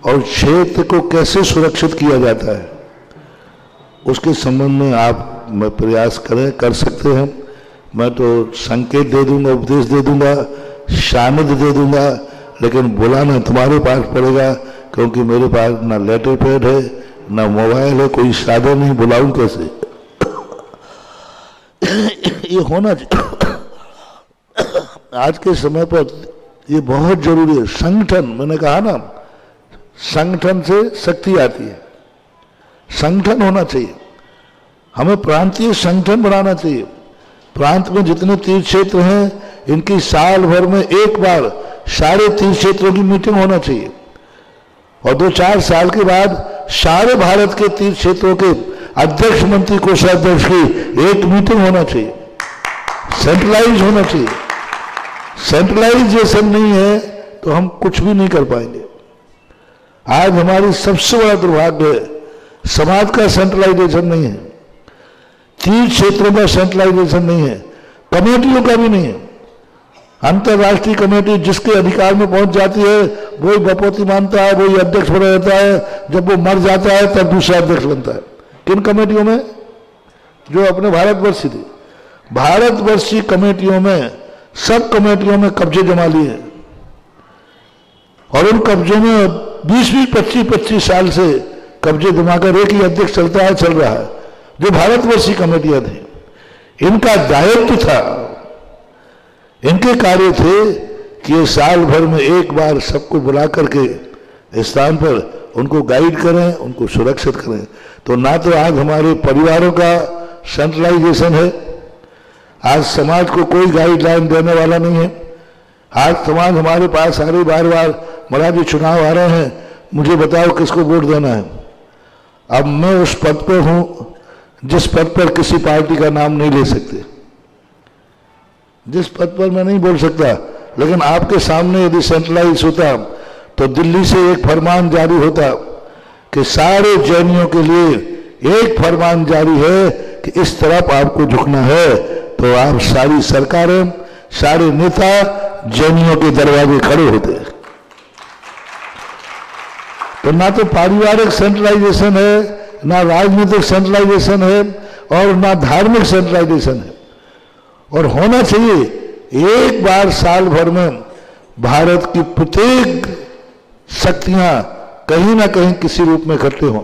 और क्षेत्र को कैसे सुरक्षित किया जाता है, उसके संबंध में आप मैं प्रयास करें, कर सकते हैं। मैं तो संकेत दे दूंगा, उपदेश दे दूंगा, शामिल दे दूंगा, लेकिन बुलाना तुम्हारे पास पड़ेगा, क्योंकि मेरे पास ना लेटर पैड है ना मोबाइल है, कोई साधन नहीं, बुलाऊं कैसे। ये होना आज के समय पर ये बहुत जरूरी है। संगठन, मैंने कहा ना, संगठन से शक्ति आती है, संगठन होना चाहिए। हमें प्रांतीय संगठन बनाना चाहिए। प्रांत में जितने तीर्थ क्षेत्र हैं, इनकी साल भर में एक बार सारे तीर्थ क्षेत्रों की मीटिंग होना चाहिए, और 2-4 साल के बाद सारे भारत के तीर्थ क्षेत्रों के अध्यक्ष, मंत्री, कोषाध्यक्ष की एक मीटिंग होना चाहिए। सेंट्रलाइज होना चाहिए। सेंट्रलाइजेशन नहीं है तो हम कुछ भी नहीं कर पाएंगे। आज हमारी सबसे बड़ा दुर्भाग्य है, समाज का सेंट्रलाइजेशन नहीं है, तीर्थ क्षेत्रों का सेंट्रलाइजेशन नहीं है, कमेटियों का भी नहीं है। अंतर्राष्ट्रीय कमेटी जिसके अधिकार में पहुंच जाती है वही बपोती मानता है, वही अध्यक्ष बना रहता है। जब वो मर जाता है तब दूसरा अध्यक्ष बनता है। किन कमेटियों में? जो अपने भारतवर्षीय थी, भारतवर्षीय कमेटियों में, सब कमेटियों में कब्जे जमा लिए और उन कब्जों में 20-20, 25-25 साल से कब्जे जमाकर एक ही अध्यक्ष चलता है, चल रहा है, जो भारतवर्षीय कमेटियां थी। इनका दायित्व था, इनके कार्य थे कि ये साल भर में एक बार सबको बुला करके स्थान पर उनको गाइड करें, उनको सुरक्षित करें। तो ना तो आज हमारे परिवारों का सेंट्रलाइजेशन है, आज समाज को कोई गाइडलाइन देने वाला नहीं है। आज समाज हमारे पास आ रही, बार बार महाराज जी चुनाव आ रहे हैं, मुझे बताओ किसको वोट देना है। अब मैं उस पद पर हूं जिस पद पर किसी पार्टी का नाम नहीं ले सकते, जिस पद पर मैं नहीं बोल सकता। लेकिन आपके सामने यदि सेंट्रलाइज होता तो दिल्ली से एक फरमान जारी होता कि सारे जैनियों के लिए एक फरमान जारी है कि इस तरफ आपको झुकना है, तो आप सारी सरकारें, सारे नेता जैनियों के दरवाजे खड़े होते। तो ना तो पारिवारिक सेंट्रलाइजेशन है, ना राजनीतिक सेंट्रलाइजेशन है और ना धार्मिक सेंट्रलाइजेशन है। और होना चाहिए एक बार साल भर में भारत की प्रत्येक शक्तियां कहीं ना कहीं किसी रूप में इकट्ठे हों।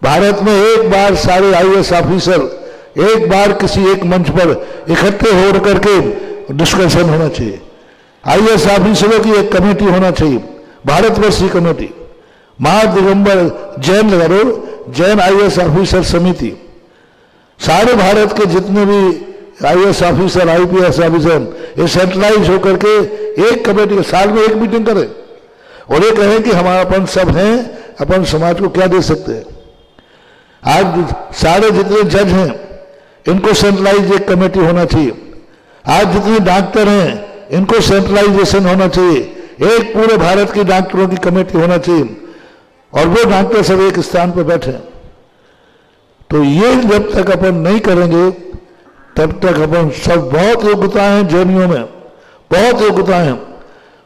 भारत में एक बार सारे आईएएस ऑफिसर एक बार किसी एक मंच पर इकट्ठे हो करके डिस्कशन होना चाहिए। आईएएस ऑफिसरों की एक कमेटी होना चाहिए, भारतवर्षीय कमेटी, महादिगंबर जैन करो, जैन आईएएस ऑफिसर समिति। सारे भारत के जितने भी आईएएस ऑफिसर, आईपीएस ऑफिसर, ये सेंट्रलाइज होकर के एक कमेटी के साल में एक मीटिंग करें और ये कहें कि हमारा अपन सब हैं, अपन समाज को क्या दे सकते हैं। आज सारे जितने जज हैं इनको सेंट्रलाइज एक कमेटी होना चाहिए। आज जितने डॉक्टर हैं इनको सेंट्रलाइजेशन होना चाहिए, एक पूरे भारत की डॉक्टरों की कमेटी होना चाहिए और वो डॉक्टर सब एक स्थान पर बैठे। तो ये जब तक अपन नहीं करेंगे तब तक अपन सब, बहुत योग्यताएं हैं जैनियों में, बहुत योग्यताएं हैं,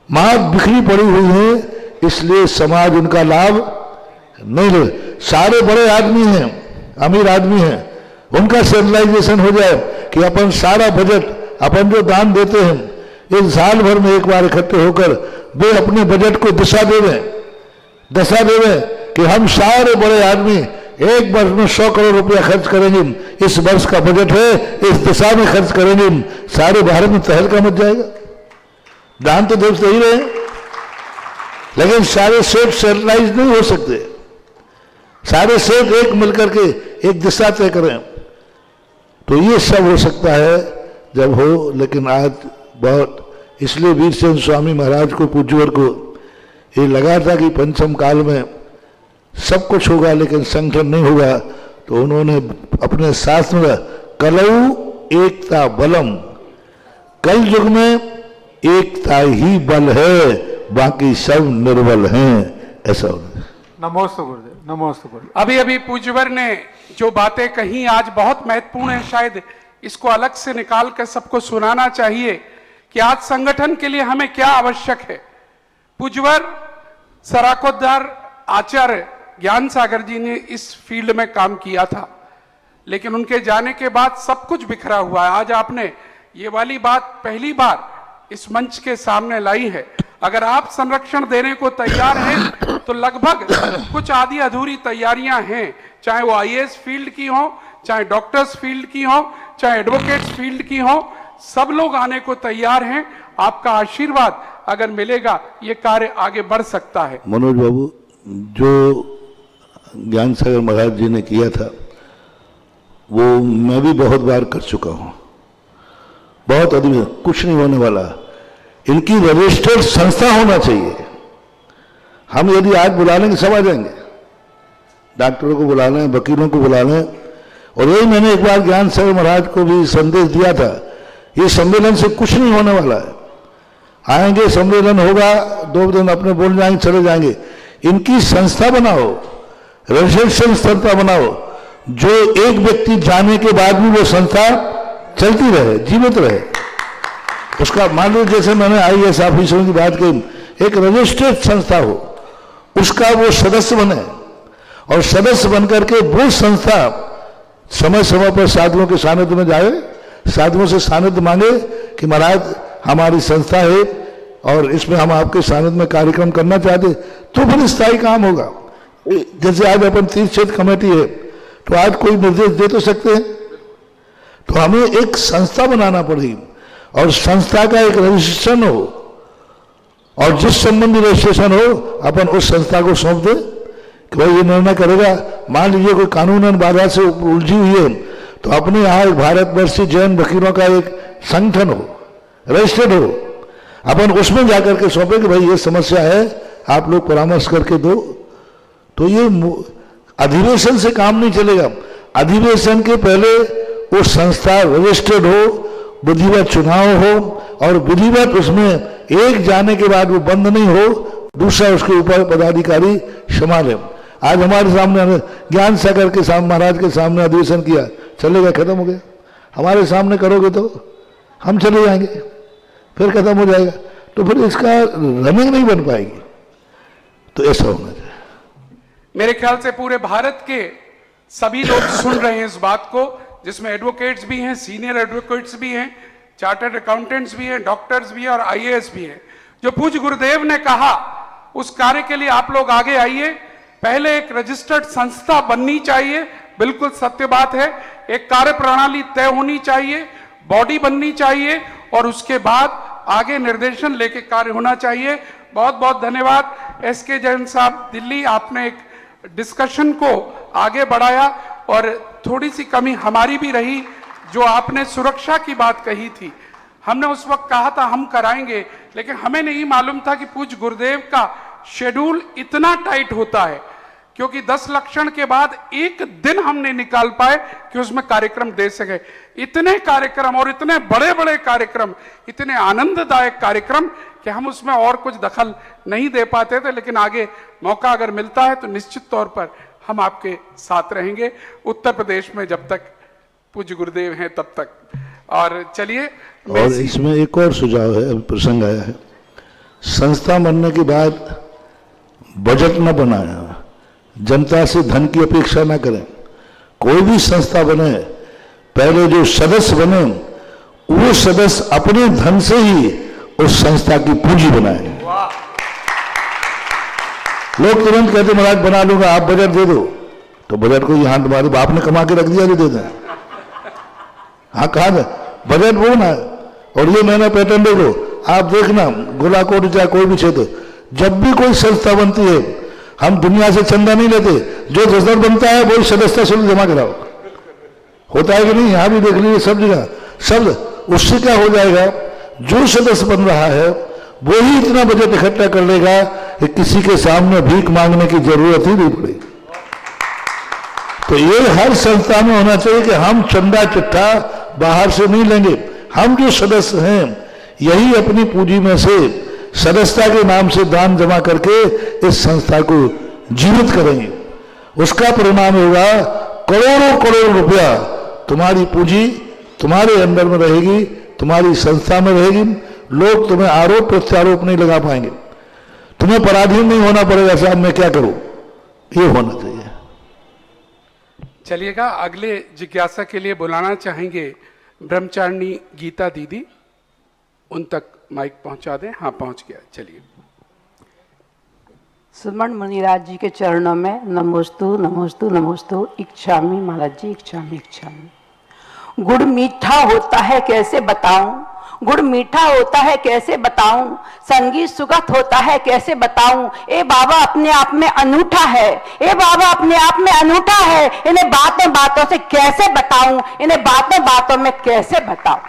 मां बिखरी पड़ी हुई है, इसलिए समाज उनका लाभ नहीं ले। सारे बड़े आदमी हैं, अमीर आदमी हैं, उनका सेंट्रलाइजेशन हो जाए कि अपन सारा बजट, अपन जो दान देते हैं इस साल भर में एक बार इकट्ठे होकर वे अपने बजट को दिशा देवें कि हम सारे बड़े आदमी एक वर्ष में 100 करोड़ रुपया खर्च करेंगे, इस वर्ष का बजट है इस दिशा में खर्च करेंगे, सारे भारत में तहलका मच जाएगा। दान तो देते ही रहे, लेकिन सारे सेठ सेंट्रलाइज नहीं हो सकते, सारे सेठ एक मिलकर के एक दिशा तय करें। तो ये सब हो सकता है जब हो, लेकिन आज बहुत, इसलिए वीरचंद स्वामी महाराज को, पूज्यवर को ये लगा था कि पंचम काल में सब कुछ होगा लेकिन संगठन नहीं होगा। तो उन्होंने अपने शास्त्र में कलऊ एकता बलम, कल युग में एकता ही बल है, बाकी सब निर्बल हैं, ऐसा होगा। नमोस्तु गुरुदेव, नमोस्तु गुरुदेव। अभी अभी पूज्यवर ने जो बातें कही आज बहुत महत्वपूर्ण है, शायद इसको अलग से निकाल कर सबको सुनाना चाहिए कि आज संगठन के लिए हमें क्या आवश्यक है। पूज्यवर सराकोद्धार आचार्य ज्ञान सागर जी ने इस फील्ड में काम किया था, लेकिन उनके जाने के बाद सब कुछ बिखरा हुआ है। आज आपने ये वाली बात पहली बार इस मंच के सामने लाई है। अगर आप संरक्षण देने को तैयार हैं तो लगभग कुछ आधी अधूरी तैयारियां हैं, चाहे वो आईएएस फील्ड की हो, चाहे डॉक्टर्स फील्ड की हो, चाहे एडवोकेट्स फील्ड की हो, सब लोग आने को तैयार हैं। आपका आशीर्वाद अगर मिलेगा ये कार्य आगे बढ़ सकता है। मनोज बाबू, जो ज्ञान सागर महाराज जी ने किया था वो मैं भी बहुत बार कर चुका हूं, बहुत आदमी, कुछ नहीं होने वाला। इनकी रजिस्टर्ड संस्था होना चाहिए। हम यदि आज बुला लेंगे सब आ जाएंगे, डॉक्टरों को बुला लें, वकीलों को बुला लें। और यही मैंने एक बार ज्ञान सागर महाराज को भी संदेश दिया था, ये सम्मेलन से कुछ नहीं होने वाला है। आएंगे, सम्मेलन होगा, 2 दिन अपने बोल जाएंगे, चले जाएंगे। इनकी संस्था बनाओ, रजिस्ट्रेशन संस्था बनाओ, जो एक व्यक्ति जाने के बाद भी वो संस्था चलती रहे, जीवित रहे। उसका मान लो जैसे मैंने IAS ऑफिसरों की बात कही, एक रजिस्टर्ड संस्था हो, उसका वो सदस्य बने और सदस्य बनकर के वो संस्था समय समय पर साधुओं के सानिध्य में जाए, साधुओं से सानिध्य मांगे कि महाराज हमारी संस्था है और इसमें हम आपके सानिध्य में कार्यक्रम करना चाहते, तो फिर स्थायी काम होगा। जैसे आज अपन तीर्थ क्षेत्र कमेटी है, तो आज कोई निर्देश दे तो सकते हैं, तो हमें एक संस्था बनाना पड़ेगी और संस्था का एक रजिस्ट्रेशन हो और जिस संबंधी रजिस्ट्रेशन हो अपन उस संस्था को सौंप दे कि भाई ये निर्णय करेगा। मान लीजिए कोई कानूनन बाधा से उलझी हुई है, तो अपने यहाँ एक भारतवर्षीय जैन वकीलों का एक संगठन हो, रजिस्टर्ड हो, अपन उसमें जाकर के सौंपे कि भाई ये समस्या है, आप लोग परामर्श करके दो। तो ये अधिवेशन से काम नहीं चलेगा। अधिवेशन के पहले वो संस्था रजिस्टर्ड हो, विधिवत चुनाव हो और विधिवत उसमें एक जाने के बाद वो बंद नहीं हो, दूसरा उसके ऊपर पदाधिकारी संभाले। आज हमारे सामने ज्ञान सागर के सामने महाराज के सामने अधिवेशन किया, चलेगा, खत्म हो गया। हमारे सामने करोगे तो हम चले जाएंगे, फिर खत्म हो जाएगा, तो फिर इसका रनिंग नहीं बन पाएगी। तो ऐसा होना चाहिए। मेरे ख्याल से पूरे भारत के सभी लोग सुन रहे हैं इस बात को, जिसमें एडवोकेट्स भी हैं, सीनियर एडवोकेट्स भी हैं, चार्टर्ड अकाउंटेंट्स भी हैं, डॉक्टर्स भी हैं और IAS भी हैं। जो पूज्य गुरुदेव ने कहा उस कार्य के लिए आप लोग आगे आइए। पहले एक रजिस्टर्ड संस्था बननी चाहिए, बिल्कुल सत्य बात है। एक कार्य प्रणाली तय होनी चाहिए, बॉडी बननी चाहिए और उसके बाद आगे निर्देशन लेके कार्य होना चाहिए। बहुत बहुत धन्यवाद SK जैन साहब दिल्ली, आपने एक डिस्कशन को आगे बढ़ाया और थोड़ी सी कमी हमारी भी रही। जो आपने सुरक्षा की बात कही थी, हमने उस वक्त कहा था हम कराएंगे, लेकिन हमें नहीं मालूम था कि पूज्य गुरुदेव का शेड्यूल इतना टाइट होता है, क्योंकि 10 लक्षण के बाद एक दिन हम नहीं निकाल पाए कि उसमें कार्यक्रम दे सके। इतने कार्यक्रम और इतने बड़े बड़े कार्यक्रम, इतने आनंददायक कार्यक्रम कि हम उसमें और कुछ दखल नहीं दे पाते थे, लेकिन आगे मौका अगर मिलता है तो निश्चित तौर पर हम आपके साथ रहेंगे उत्तर प्रदेश में जब तक पूज्य गुरुदेव हैं तब तक। और चलिए, और इसमें एक और सुझाव है, प्रसंग आया है, संस्था बनने के बाद बजट न बनाया, जनता से धन की अपेक्षा ना करें। कोई भी संस्था बने, पहले जो सदस्य बने वो सदस्य अपने धन से ही उस संस्था की पूंजी बनाए। लोग तुरंत कहते महाराज बना लूंगा, आप बजट दे दो, तो बजट को यहां तुम्हारे बाप ने कमा के रख दिया, जो दे दें। हाँ, कहा बजट वो ना, और ये मैंने पैटर्न दे दो, आप देखना गोलाकोट चाहे कोई भी क्षेत्र, जब भी कोई संस्था बनती है हम दुनिया से चंदा नहीं लेते, जो दस्तर बनता है वही सदस्यता शुल्क जमा कराओ। होता है कि नहीं? यहां भी देख लीजिए, सब जगह सब। उससे क्या हो जाएगा, जो सदस्य बन रहा है वो ही इतना बजट इकट्ठा कर लेगा कि किसी के सामने भीख मांगने की जरूरत ही नहीं पड़ेगी। तो ये हर संस्था में होना चाहिए कि हम चंदा चिट्ठा बाहर से नहीं लेंगे, हम जो सदस्य हैं यही अपनी पूंजी में से सदस्यता के नाम से दान जमा करके इस संस्था को जीवित करेंगे। उसका परिणाम होगा करोड़ों करोड़ रुपया तुम्हारी पूंजी तुम्हारे अंदर में रहेगी, तुम्हारी संस्था में रहेगी। लोग तुम्हें आरोप प्रत्यारोप नहीं लगा पाएंगे, तुम्हें पराधीन नहीं होना पड़ेगा, साहब मैं क्या करूं, ये होना चाहिए। चलिएगा, अगले जिज्ञासा के लिए बुलाना चाहेंगे ब्रह्मचारिणी गीता दीदी, उन तक माइक पहुंचा दें। हाँ, पहुंच गया, चलिए। सुमन मुनिराज जी के चरणों में नमोस्तु नमोस्तु नमोस्तु। इच्छामी महाराज जी, इच्छामी इच्छामी। गुड़ मीठा होता है कैसे बताऊं, गुड़ मीठा होता है कैसे बताऊं, संगीत सुगत होता है कैसे बताऊं। ए बाबा अपने आप में अनूठा है, ए बाबा अपने आप में अनूठा है। इन्हें बातों बातों से कैसे बताऊं, इन्हें बातों बातों में कैसे बताऊं।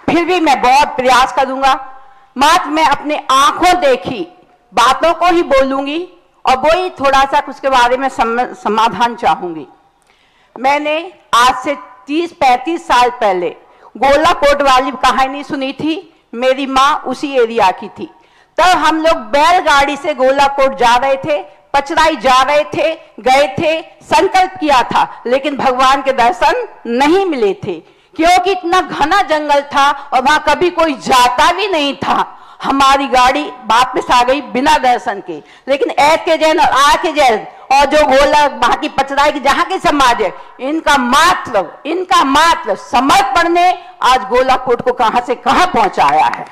फिर भी मैं बहुत प्रयास करूंगा, मात्र मैं अपने आंखों देखी बातों को ही बोलूंगी और वो ही थोड़ा सा उसके बारे में समाधान चाहूंगी। मैंने आज से 30-35 साल पहले गोलाकोट वाली कहानी सुनी थी। मेरी माँ उसी एरिया की थी। तब हम लोग बैलगाड़ी से गोलाकोट जा रहे थे, पचराई जा रहे थे, गए थे, संकल्प किया था, लेकिन भगवान के दर्शन नहीं मिले थे। क्योंकि इतना घना जंगल था और वहां कभी कोई जाता भी नहीं था। हमारी गाड़ी वापस आ गई बिना दर्शन के। लेकिन ऐत के जैन और आ के जैन और जो गोला वहां की पचराई की जहां की समाज है, इनका मात्र समर्पण ने आज गोलाकोट को कहां से कहां पहुंचाया है।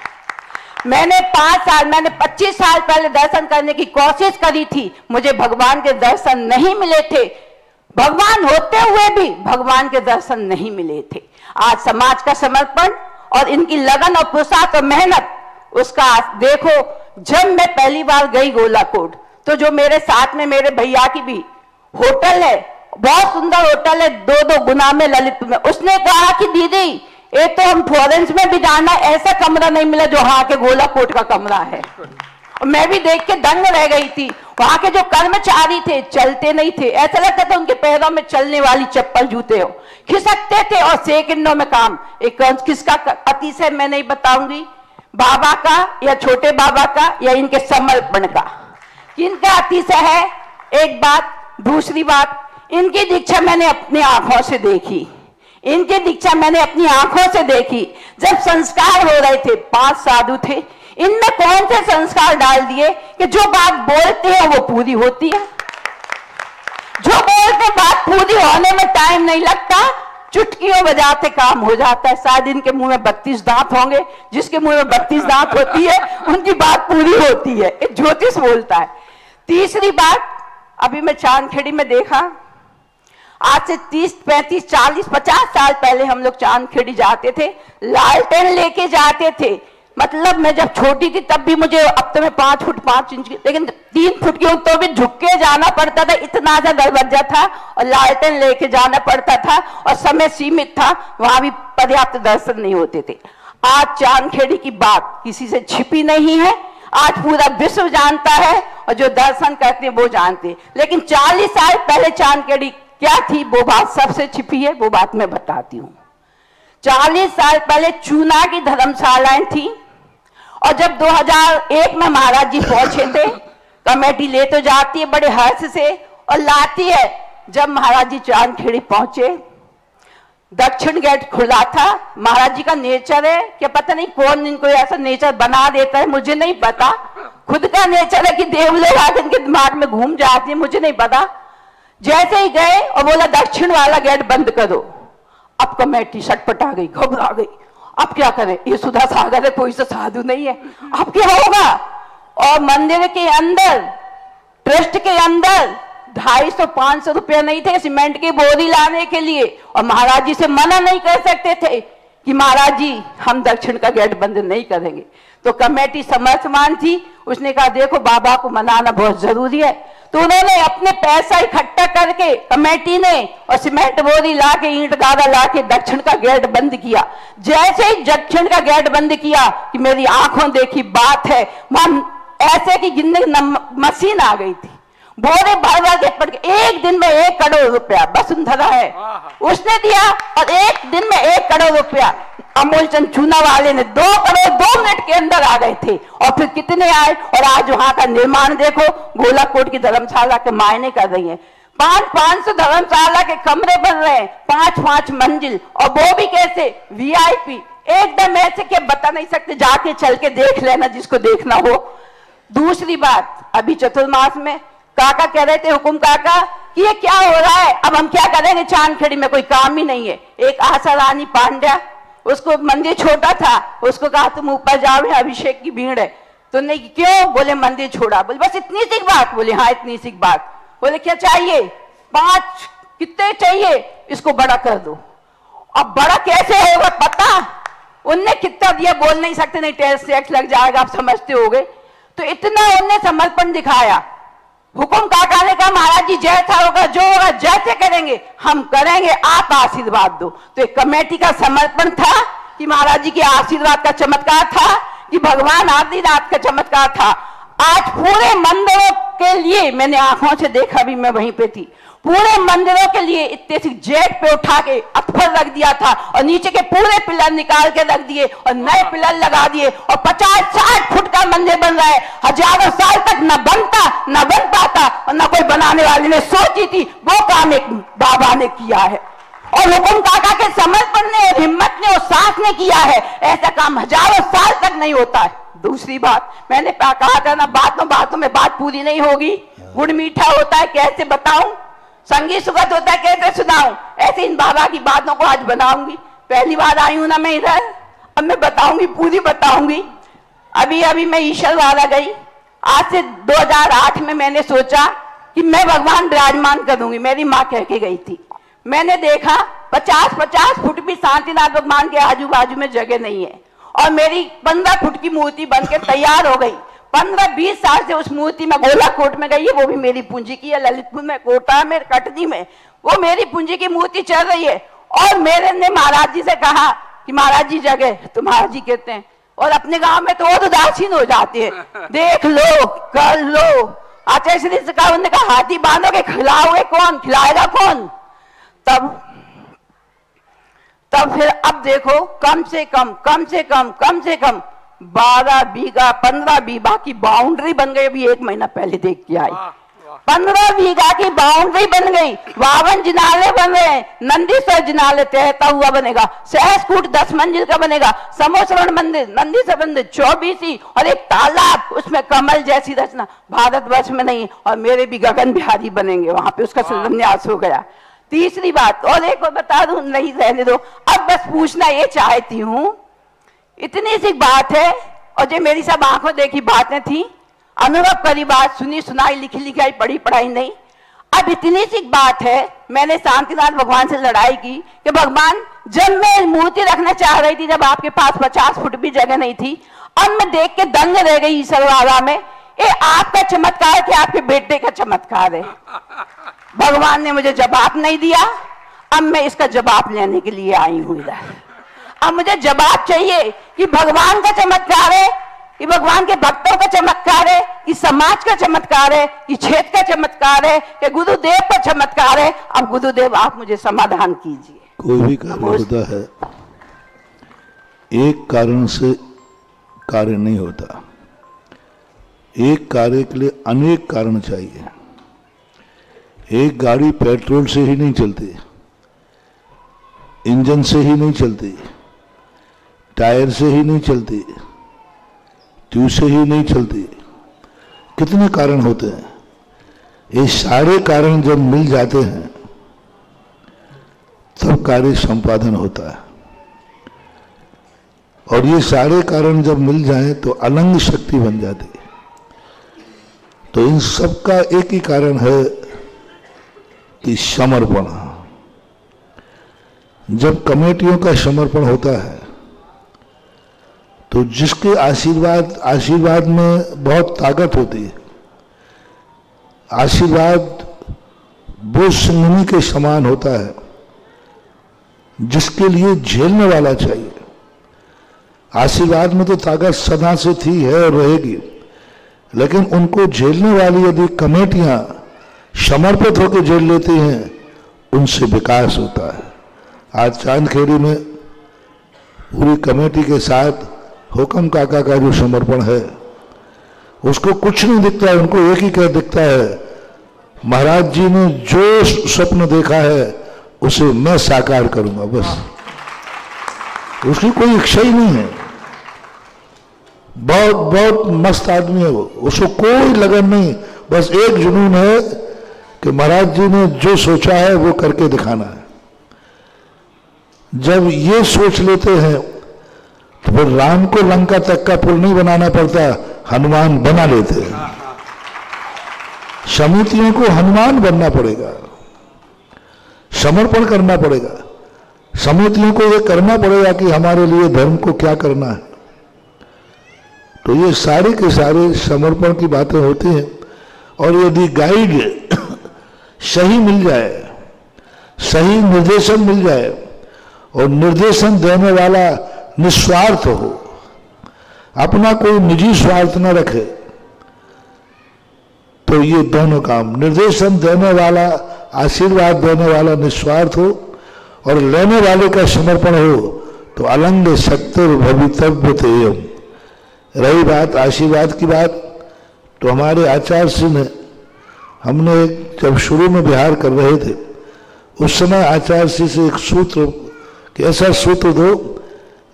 मैंने 25 साल पहले दर्शन करने की कोशिश करी थी, मुझे भगवान के दर्शन नहीं मिले थे। भगवान होते हुए भी भगवान के दर्शन नहीं मिले थे। आज समाज का समर्पण और इनकी लगन और पुरुषार्थ और मेहनत, उसका देखो। जब मैं पहली बार गई गोलाकोट, तो जो मेरे साथ में मेरे भैया की भी होटल है, बहुत सुंदर होटल है 2-2 गुना में ललितपुर में, उसने कहा कि दीदी ये तो हम फॉरेंस में भी जाना, ऐसा कमरा नहीं मिला जो वहां के गोलाकोट का कमरा है। और मैं भी देख के दंग रह गई थी। वहां के जो कर्मचारी थे चलते नहीं थे, ऐसा लगता था उनके पैरों में चलने वाली चप्पल जूते हो, खिसकते थे और सेकंडों में काम। एक किसका अतिशय मैं नहीं बताऊंगी, बाबा का या छोटे बाबा का या इनके समर्पण का, किनका अतिशय है। एक बात, दूसरी बात, इनकी दीक्षा मैंने अपनी आंखों से देखी। इनकी दीक्षा मैंने अपनी आंखों से देखी। जब संस्कार हो रहे थे, 5 साधु थे, इनमें कौन से संस्कार डाल दिए कि जो बात बोलते हैं वो पूरी होती है। जो बोलते बात पूरी होने में टाइम नहीं लगता, चुटकियों बजाते काम हो जाता है। शायद इनके मुंह में 32 दांत होंगे, जिसके मुंह में 32 दांत होती है उनकी बात पूरी होती है। एक ज्योतिष बोलता है। तीसरी बात, अभी मैं चांदखेड़ी में देखा, आज से 30, 35, 40, 50 साल पहले हम लोग चांदखेड़ी जाते थे, लालटेन लेके जाते थे। मतलब मैं जब छोटी थी तब भी मुझे, अब तो मैं 5 फुट 5 इंच की, लेकिन 3 फुट की हूं तो भी झुक के जाना पड़ता था, इतना सा दरवाजा था और लालटेन लेके जाना पड़ता था और समय सीमित था, वहां भी पर्याप्त दर्शन नहीं होते थे। आज चांदखेड़ी की बात किसी से छिपी नहीं है, आज पूरा विश्व जानता है और जो दर्शन करते हैं वो जानते हैं। लेकिन 40 साल पहले चांदखेड़ी क्या थी वो बात सबसे छिपी है, वो बात मैं बताती हूँ। 40 साल पहले चूना की धर्मशालाएं थी और जब 2001 में महाराज जी पहुंचे थे, कमेटी ले तो जाती है बड़े हर्ष से और लाती है। जब महाराज जी चांदखेड़ी पहुंचे, दक्षिण गेट खुला था। महाराज जी का नेचर है कि पता नहीं कौन इनको ऐसा नेचर बना देता है, मुझे नहीं पता। खुद का नेचर है कि देव लोग आके इनके दिमाग में घूम जाते हैं, मुझे नहीं पता। जैसे ही गए और बोला दक्षिण वाला गेट बंद करो, अब कमेटी सटपटा गई, घबरा गई। अब क्या करें, ये सुधा सागर है, कोई सा साधु नहीं है, अब क्या होगा। और मंदिर के अंदर, ट्रस्ट के अंदर 250-500 रुपया नहीं थे सीमेंट की बोरी लाने के लिए, और महाराज जी से मना नहीं कर सकते थे कि महाराज जी हम दक्षिण का गेट बंद नहीं करेंगे। तो कमेटी समर्थमान थी, उसने कहा देखो बाबा को मनाना बहुत जरूरी है। तो उन्होंने अपने पैसा इकट्ठा करके कमेटी ने और सीमेंट बोरी लाके, ईंट गादा लाके दक्षिण का गेट बंद किया। जैसे ही दक्षिण का गेट बंद किया कि मेरी आंखों देखी बात है, वहां ऐसे की गिनने मशीन आ गई थी, बोरे भर भर के पड़ के। एक दिन में 1 करोड़ रुपया वसुंधरा है उसने दिया, और एक दिन में 1 करोड़ रुपया अमूल चंद चूना वाले ने 2 करोड़ 2 मिनट के अंदर आ गए थे। और फिर कितने आए, और आज वहां का निर्माण देखो, गोलाकोट की धर्मशाला के मायने कर रही है। 500 धर्मशाला के कमरे बन रहे हैं, 5-5 मंजिल, और वो भी कैसे, VIP, एकदम ऐसे कि बता नहीं सकते, जाके चल के देख लेना जिसको देखना हो। दूसरी बात, अभी चतुर्मास में काका कह रहे थे, हुकुम काका, कि ये क्या हो रहा है, अब हम क्या करेंगे, चांदखेड़ी में कोई काम ही नहीं है। एक आशा रानी पांड्या, उसको मंदिर छोटा था, उसको कहा तुम ऊपर जाओ, अभिषेक की भीड़ है। तो नहीं, क्यों, बोले मंदिर छोड़ा। बोले बस इतनी सी बात, बोले हाँ इतनी सी बात। बोले क्या चाहिए, 5 कितने चाहिए, इसको बड़ा कर दो। अब बड़ा कैसे होगा पता, उनने कितना दिया बोल नहीं सकते, नहीं टैक्स लग जाएगा, आप समझते होगे। तो इतना उनने समर्पण दिखाया। हुकुम काका ने कहा महाराज जी जैसा होगा, जो होगा जैसे करेंगे हम करेंगे, आप आशीर्वाद दो। तो एक कमेटी का समर्पण था कि महाराज जी के आशीर्वाद का चमत्कार था कि भगवान आधी रात का चमत्कार था। आज पूरे मंदिरों के लिए मैंने आंखों से देखा, भी मैं वहीं पे थी, पूरे मंदिरों के लिए इतने सी जेट पे उठा के अत्थर रख दिया था और नीचे के पूरे पिलर निकाल के रख दिए और नए पिलर लगा दिए, और 50-60 फुट का मंदिर बन रहा है। हजारों साल तक न बनता, न बन पाता, और न कोई बनाने वाले ने सोची थी, वो काम एक बाबा ने किया है। और हुकुम काका के समर्पण ने और हिम्मत ने और साथ ने किया है। ऐसा काम हजारों साल तक नहीं होता है। दूसरी बात मैंने कहा था ना, बातों में बात पूरी नहीं होगी। गुड़ मीठा होता है कैसे बताऊं, संगीत सुगत होता है कैसे सुनाऊं। ऐसे इन बाबा की बातों को आज बनाऊंगी। पहली बार आई हूं ना मैं इधर, अब मैं बताऊंगी, पूरी बताऊंगी। अभी मैं ईश्वरवाड़ा गई। आज से 2008 में मैंने सोचा कि मैं भगवान विराजमान करूंगी। मेरी माँ कह के गई थी। मैंने देखा 50-50 फुट भी शांतिनाथ भगवान के आजू बाजू में जगह नहीं है और मेरी 15 फुट की मूर्ति बनके तैयार हो गई। 15-20 साल से उस मूर्ति में गोलाकोट में गई है, वो भी मेरी पूंजी की है। ललितपुर में कोटा में कटनी में वो मेरी पूंजी की मूर्ति चल रही है। और मेरे ने महाराज जी से कहा कि महाराज जी जगह, तो महाराज जी कहते हैं और अपने गांव में तो और उदासीन हो जाते हैं, देख लो कर लो। आचार्य श्री से कहा, उन्होंने कहा हाथी बांधोगे खिलाओगे कौन, खिलाएगा कौन। तब फिर अब देखो कम से कम 12 बीघा 15 बीघा की बाउंड्री बन गई। अभी 1 महीना पहले देख के आई। 15 बीघा की बाउंड्री बन गई। 52 जिनाले बन रहे, नंदीश्वर जिनाले तहता हुआ बनेगा, सहस्कूट 10 मंजिल का बनेगा, समोसरण मंदिर, नंदीश्वर मंदिर 24 और एक तालाब, उसमें कमल जैसी रचना भारतवर्ष में नहीं। और मेरे भी गगन बिहारी बनेंगे वहां पे, उसका शिलान्यास हो गया। तीसरी बात और एक और बता दूं, नहीं रहने दो, अब बस पूछना ये चाहती हूं, इतनी सी बात है और जो मेरी सब आंखों देखी बातें थी, अनुभव करी बात, सुनी सुनाई, लिखी लिखाई, पढ़ी पढ़ाई नहीं। अब इतनी सी बात है, मैंने शांतिनाथ भगवान से लड़ाई की कि भगवान जब मैं मूर्ति रखना चाह रही थी, जब आपके पास 50 फुट भी जगह नहीं थी, अब मैं देख के दंग रह गई ईश्वरवाड़ा में। ये आपका चमत्कार कि आपके बेटे का चमत्कार है। भगवान ने मुझे जवाब नहीं दिया। अब मैं इसका जवाब लेने के लिए आई हूं इधर। अब मुझे जवाब चाहिए कि भगवान का चमत्कार है, कि भगवान के भक्तों का चमत्कार है, कि समाज का चमत्कार है, कि क्षेत्र का चमत्कार है, कि गुरुदेव का चमत्कार है। अब गुरुदेव आप मुझे समाधान कीजिए। कोई भी कार्य होता है, एक कारण से कार्य नहीं होता। एक कार्य के लिए अनेक कारण चाहिए। एक गाड़ी पेट्रोल से ही नहीं चलती, इंजन से ही नहीं चलती, टायर से ही नहीं चलती, ट्यूब से ही नहीं चलती। कितने कारण होते हैं। ये सारे कारण जब मिल जाते हैं तब कार्य संपादन होता है। और ये सारे कारण जब मिल जाएं तो अलंग शक्ति बन जाती है। तो इन सब का एक ही कारण है कि समर्पण। जब कमेटियों का समर्पण होता है तो जिसके आशीर्वाद में बहुत ताकत होती है। आशीर्वाद वो सिंहनी के समान होता है जिसके लिए झेलने वाला चाहिए। आशीर्वाद में तो ताकत सदा से थी, है और रहेगी, लेकिन उनको झेलने वाली यदि कमेटियां समर्पित होकर झेल लेती हैं, उनसे विकास होता है। आज चांदखेड़ी में पूरी कमेटी के साथ हुक्म काका का जो समर्पण है, उसको कुछ नहीं दिखता है, उनको एक ही कह दिखता है, महाराज जी ने जो स्वप्न देखा है उसे मैं साकार करूंगा। बस उसकी कोई इच्छा ही नहीं है। बहुत बहुत मस्त आदमी है वो, उसको कोई लगन नहीं, बस एक जुनून है कि महाराज जी ने जो सोचा है वो करके दिखाना है। जब ये सोच लेते हैं तो फिर राम को लंका तक का पुल नहीं बनाना पड़ता, हनुमान बना लेते हैं। समितियों को हनुमान बनना पड़ेगा, समर्पण करना पड़ेगा। समितियों को यह करना पड़ेगा कि हमारे लिए धर्म को क्या करना है। तो ये सारे के सारे समर्पण की बातें होती हैं। और यदि गाइड सही मिल जाए, सही निर्देशन मिल जाए और निर्देशन देने वाला निस्वार्थ हो, अपना कोई निजी स्वार्थ न रखे, तो ये दोनों काम, निर्देशन देने वाला, आशीर्वाद देने वाला निस्वार्थ हो और लेने वाले का समर्पण हो, तो अलंग शक्तिर भवितव्य तेयम। रही बात आशीर्वाद की बात, तो हमारे आचार्य श्री ने, हमने जब शुरू में बिहार कर रहे थे, उस समय आचार्य जी से एक सूत्र, कि ऐसा सूत्र दो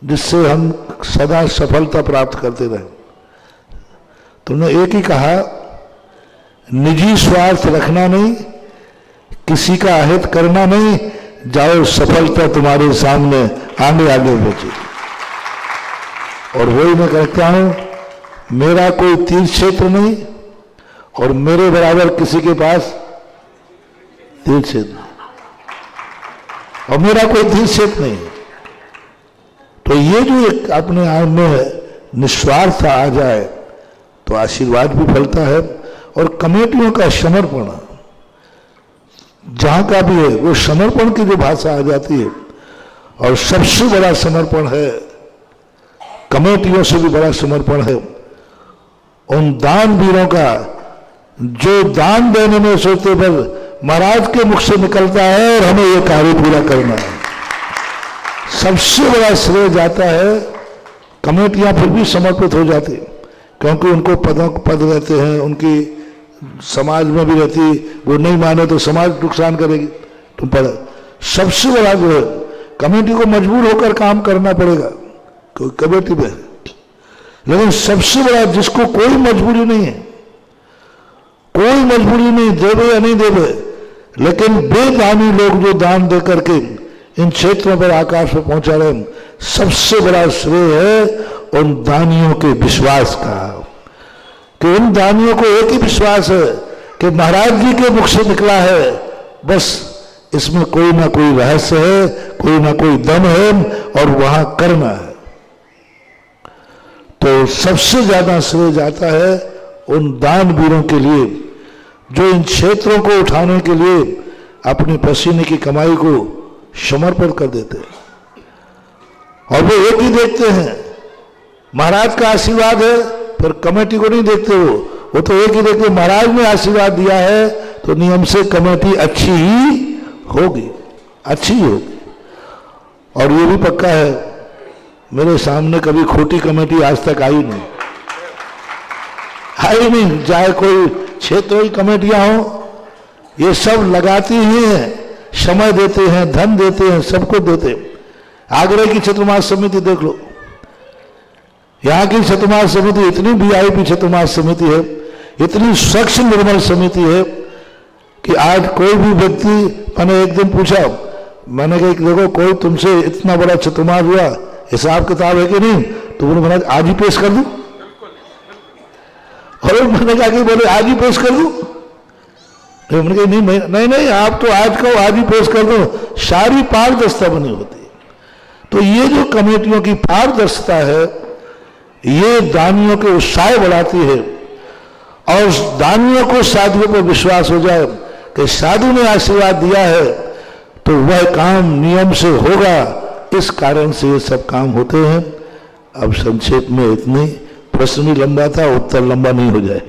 जिससे हम सदा सफलता प्राप्त करते रहें। तो उन्होंने एक ही कहा, निजी स्वार्थ रखना नहीं, किसी का अहित करना नहीं, जाओ सफलता तुम्हारे सामने आगे आगे पहुंचे। और वही मैं कहता हूं, मेरा कोई तीर्थ क्षेत्र नहीं और मेरे बराबर किसी के पास तीर्थ क्षेत्र नहीं, और मेरा कोई तीर्थ क्षेत्र नहीं। तो ये जो एक अपने आप में निस्वार्थ आ जाए तो आशीर्वाद भी फलता है। और कमेटियों का समर्पण जहां का भी है, वो समर्पण की जो भाषा आ जाती है, और सबसे बड़ा समर्पण है, कमेटियों से भी बड़ा समर्पण है उन दानवीरों का जो दान देने में सोचते पर महाराज के मुख से निकलता है और हमें ये कार्य पूरा करना है। सबसे बड़ा श्रेय जाता है, कमेटियां फिर भी समर्पित हो जाती, क्योंकि उनको पद रहते हैं, उनकी समाज में भी रहती, वो नहीं माने तो समाज नुकसान करेगी। तुम पर सबसे बड़ा जो है, कमेटी को मजबूर होकर काम करना पड़ेगा कोई कमेटी में, लेकिन सबसे बड़ा जिसको कोई मजबूरी नहीं है, कोई मजबूरी नहीं, देवे या नहीं देवे, लेकिन बेदानी लोग जो दान दे करके इन क्षेत्रों पर आकाश में पहुंचा रहे, सबसे बड़ा श्रेय है उन दानियों के विश्वास का, कि उन दानियों को एक ही विश्वास है कि महाराज जी के मुख से निकला है, बस इसमें कोई ना कोई रहस्य है, कोई ना कोई दम है और वहां करना है। तो सबसे ज्यादा श्रेय जाता है उन दानवीरों के लिए जो इन क्षेत्रों को उठाने के लिए अपने पसीने की कमाई को समर्पित कर देते हैं। और वो एक ही देखते हैं, महाराज का आशीर्वाद है, फिर कमेटी को नहीं देखते, वो तो एक ही देखते, महाराज ने आशीर्वाद दिया है तो नियम से कमेटी अच्छी ही होगी, अच्छी होगी। और ये भी पक्का है, मेरे सामने कभी खोटी कमेटी आज तक आई नहीं, चाहे कोई क्षेत्रों की कमेटियां हो, ये सब लगाती ही हैं, समय देते हैं, धन देते हैं, सबको देते हैं। आगरा की चतुर्मास समिति देख लो, यहाँ की चतुर्मास समिति इतनी वीआईपी चतुर्मास समिति है, इतनी स्वच्छ निर्मल समिति है कि आज कोई भी व्यक्ति, मैंने एक दिन पूछा, मैंने कहा देखो कोई तुमसे इतना बड़ा चतुर्मास हुआ, हिसाब किताब है कि नहीं? तो बोले महाराज आज ही पेश कर दूं। और मैंने कहा कि बोले आज ही पेश कर दूं? मैंने कहा नहीं, आप तो आज कहो आज ही पेश कर दो, सारी पारदर्शिता बनी होती है। तो ये जो कमेटियों की पारदर्शिता है, ये दानियों के उत्साह बढ़ाती है, और दानियों को साधुओं पर विश्वास हो जाए कि साधु ने आशीर्वाद दिया है तो वह काम नियम से होगा। इस कारण से ये सब काम होते हैं। अब संक्षेप में इतनी, प्रश्न भी लंबा था, उत्तर लंबा नहीं हो जाए।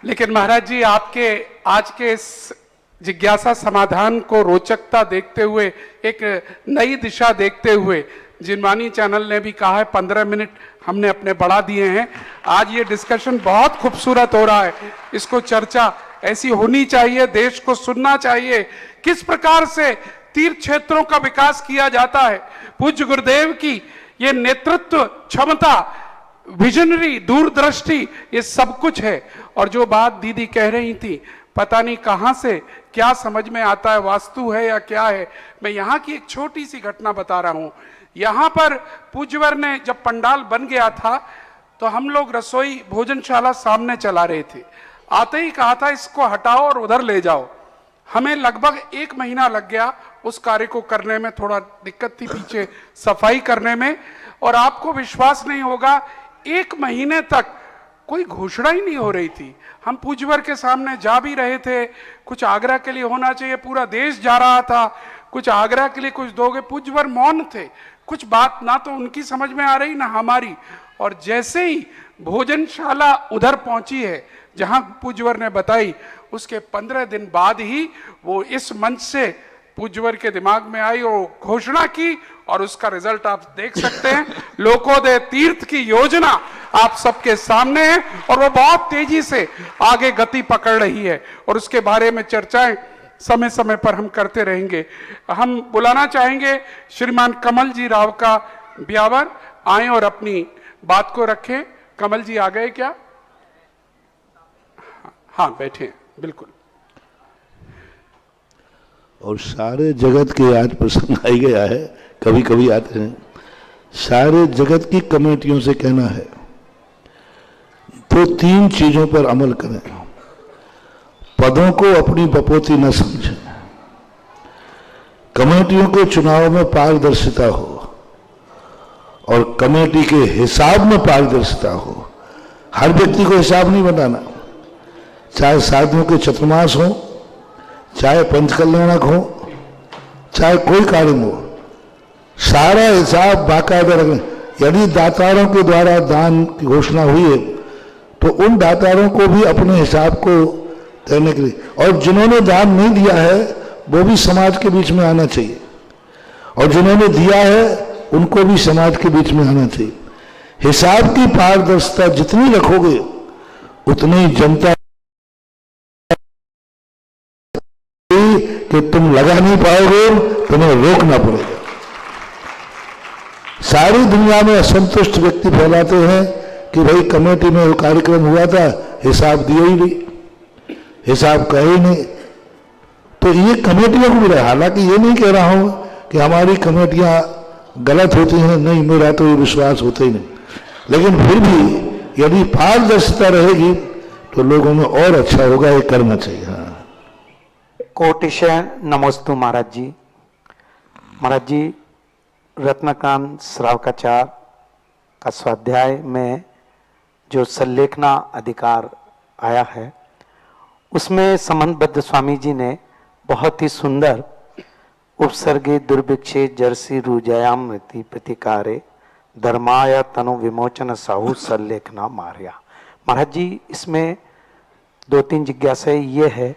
लेकिन महाराज जी, आपके आज के इस जिज्ञासा समाधान को रोचकता देखते हुए, एक नई दिशा देखते हुए, जिनवानी चैनल ने भी कहा है 15 मिनट हमने अपने बढ़ा दिए हैं। आज ये डिस्कशन बहुत खूबसूरत हो रहा है, इसको चर्चा ऐसी होनी चाहिए, देश को सुनना चाहिए किस प्रकार से तीर्थ क्षेत्रों का विकास किया जाता है। पूज्य गुरुदेव की ये नेतृत्व क्षमता, विजनरी, दूरदृष्टि, ये सब कुछ है। और जो बात दीदी कह रही थी, पता नहीं कहां से क्या समझ में आता है, वास्तु है या क्या है। मैं यहाँ की एक छोटी सी घटना बता रहा हूं। यहाँ पर पूज्यवर ने जब पंडाल बन गया था तो हम लोग रसोई भोजनशाला सामने चला रहे थे। आते ही कहा था इसको हटाओ और उधर ले जाओ। हमें लगभग 1 महीना लग गया उस कार्य को करने में, थोड़ा दिक्कत थी पीछे सफाई करने में। और आपको विश्वास नहीं होगा, 1 महीने तक कोई घोषणा ही नहीं हो रही थी। हम पूज्यवर के सामने जा भी रहे थे, कुछ आगरा के लिए होना चाहिए, पूरा देश जा रहा था, कुछ आगरा के लिए कुछ दोगे। पूज्यवर मौन थे, कुछ बात ना तो उनकी समझ में आ रही ना हमारी। और जैसे ही भोजनशाला उधर पहुंची है जहां पूज्यवर ने बताई, उसके 15 दिन बाद ही वो इस मंच से पूज्यवर के दिमाग में आई और घोषणा की, और उसका रिजल्ट आप देख सकते हैं। लोकोदय तीर्थ की योजना आप सबके सामने है और वो बहुत तेजी से आगे गति पकड़ रही है और उसके बारे में चर्चाएं समय समय पर हम करते रहेंगे। हम बुलाना चाहेंगे श्रीमान कमल जी राव का ब्यावर, आए और अपनी बात को रखें। कमल जी आ गए क्या? हाँ बैठे, बिल्कुल। और सारे जगत के आज प्रसंग आ गया है, कभी कभी आते हैं। सारे जगत की कमेटियों से कहना है तो 3 चीजों पर अमल करें। पदों को अपनी बपोती न समझें, कमेटियों के चुनाव में पारदर्शिता हो और कमेटी के हिसाब में पारदर्शिता हो। हर व्यक्ति को हिसाब नहीं बनाना, चाहे साधुओं के चतुर्मास हो, चाहे पंचकल्याणक हो, चाहे कोई कार्य हो, सारा हिसाब बाकायदा रखें। यदि दातारों के द्वारा दान की घोषणा हुई है तो उन दातारों को भी अपने हिसाब को देने के लिए, और जिन्होंने दान नहीं दिया है वो भी समाज के बीच में आना चाहिए, और जिन्होंने दिया है उनको भी समाज के बीच में आना चाहिए। हिसाब की पारदर्शिता जितनी रखोगे उतनी जनता कि तुम लगा नहीं पाओगे, तुम्हें रोकना पड़ेगा। सारी दुनिया में असंतुष्ट व्यक्ति फैलाते हैं कि भाई कमेटी में वो कार्यक्रम हुआ था, हिसाब दिया ही नहीं, हिसाब कहे ही नहीं। तो ये कमेटियों को मिला। हालांकि ये नहीं कह रहा हूं कि हमारी कमेटियां गलत होती हैं, नहीं, मेरा तो ये विश्वास होता ही नहीं, लेकिन फिर भी यदि पारदर्शिता रहेगी तो लोगों में और अच्छा होगा, ये करना चाहिए। हाँ। कोटिशय नमोस्तु महाराज जी। महाराज जी, रत्नकांत श्रावकाचार्य का स्वाध्याय में जो संलेखना अधिकार आया है उसमें संबंधबद्ध स्वामी जी ने बहुत ही सुंदर उपसर्गे दुर्भिक्षे जर्सी रुजयाम प्रतिकारे धर्माय तनु विमोचन साहु संलेखना मार्या। महाराज जी, इसमें 2-3 जिज्ञासाएं ये है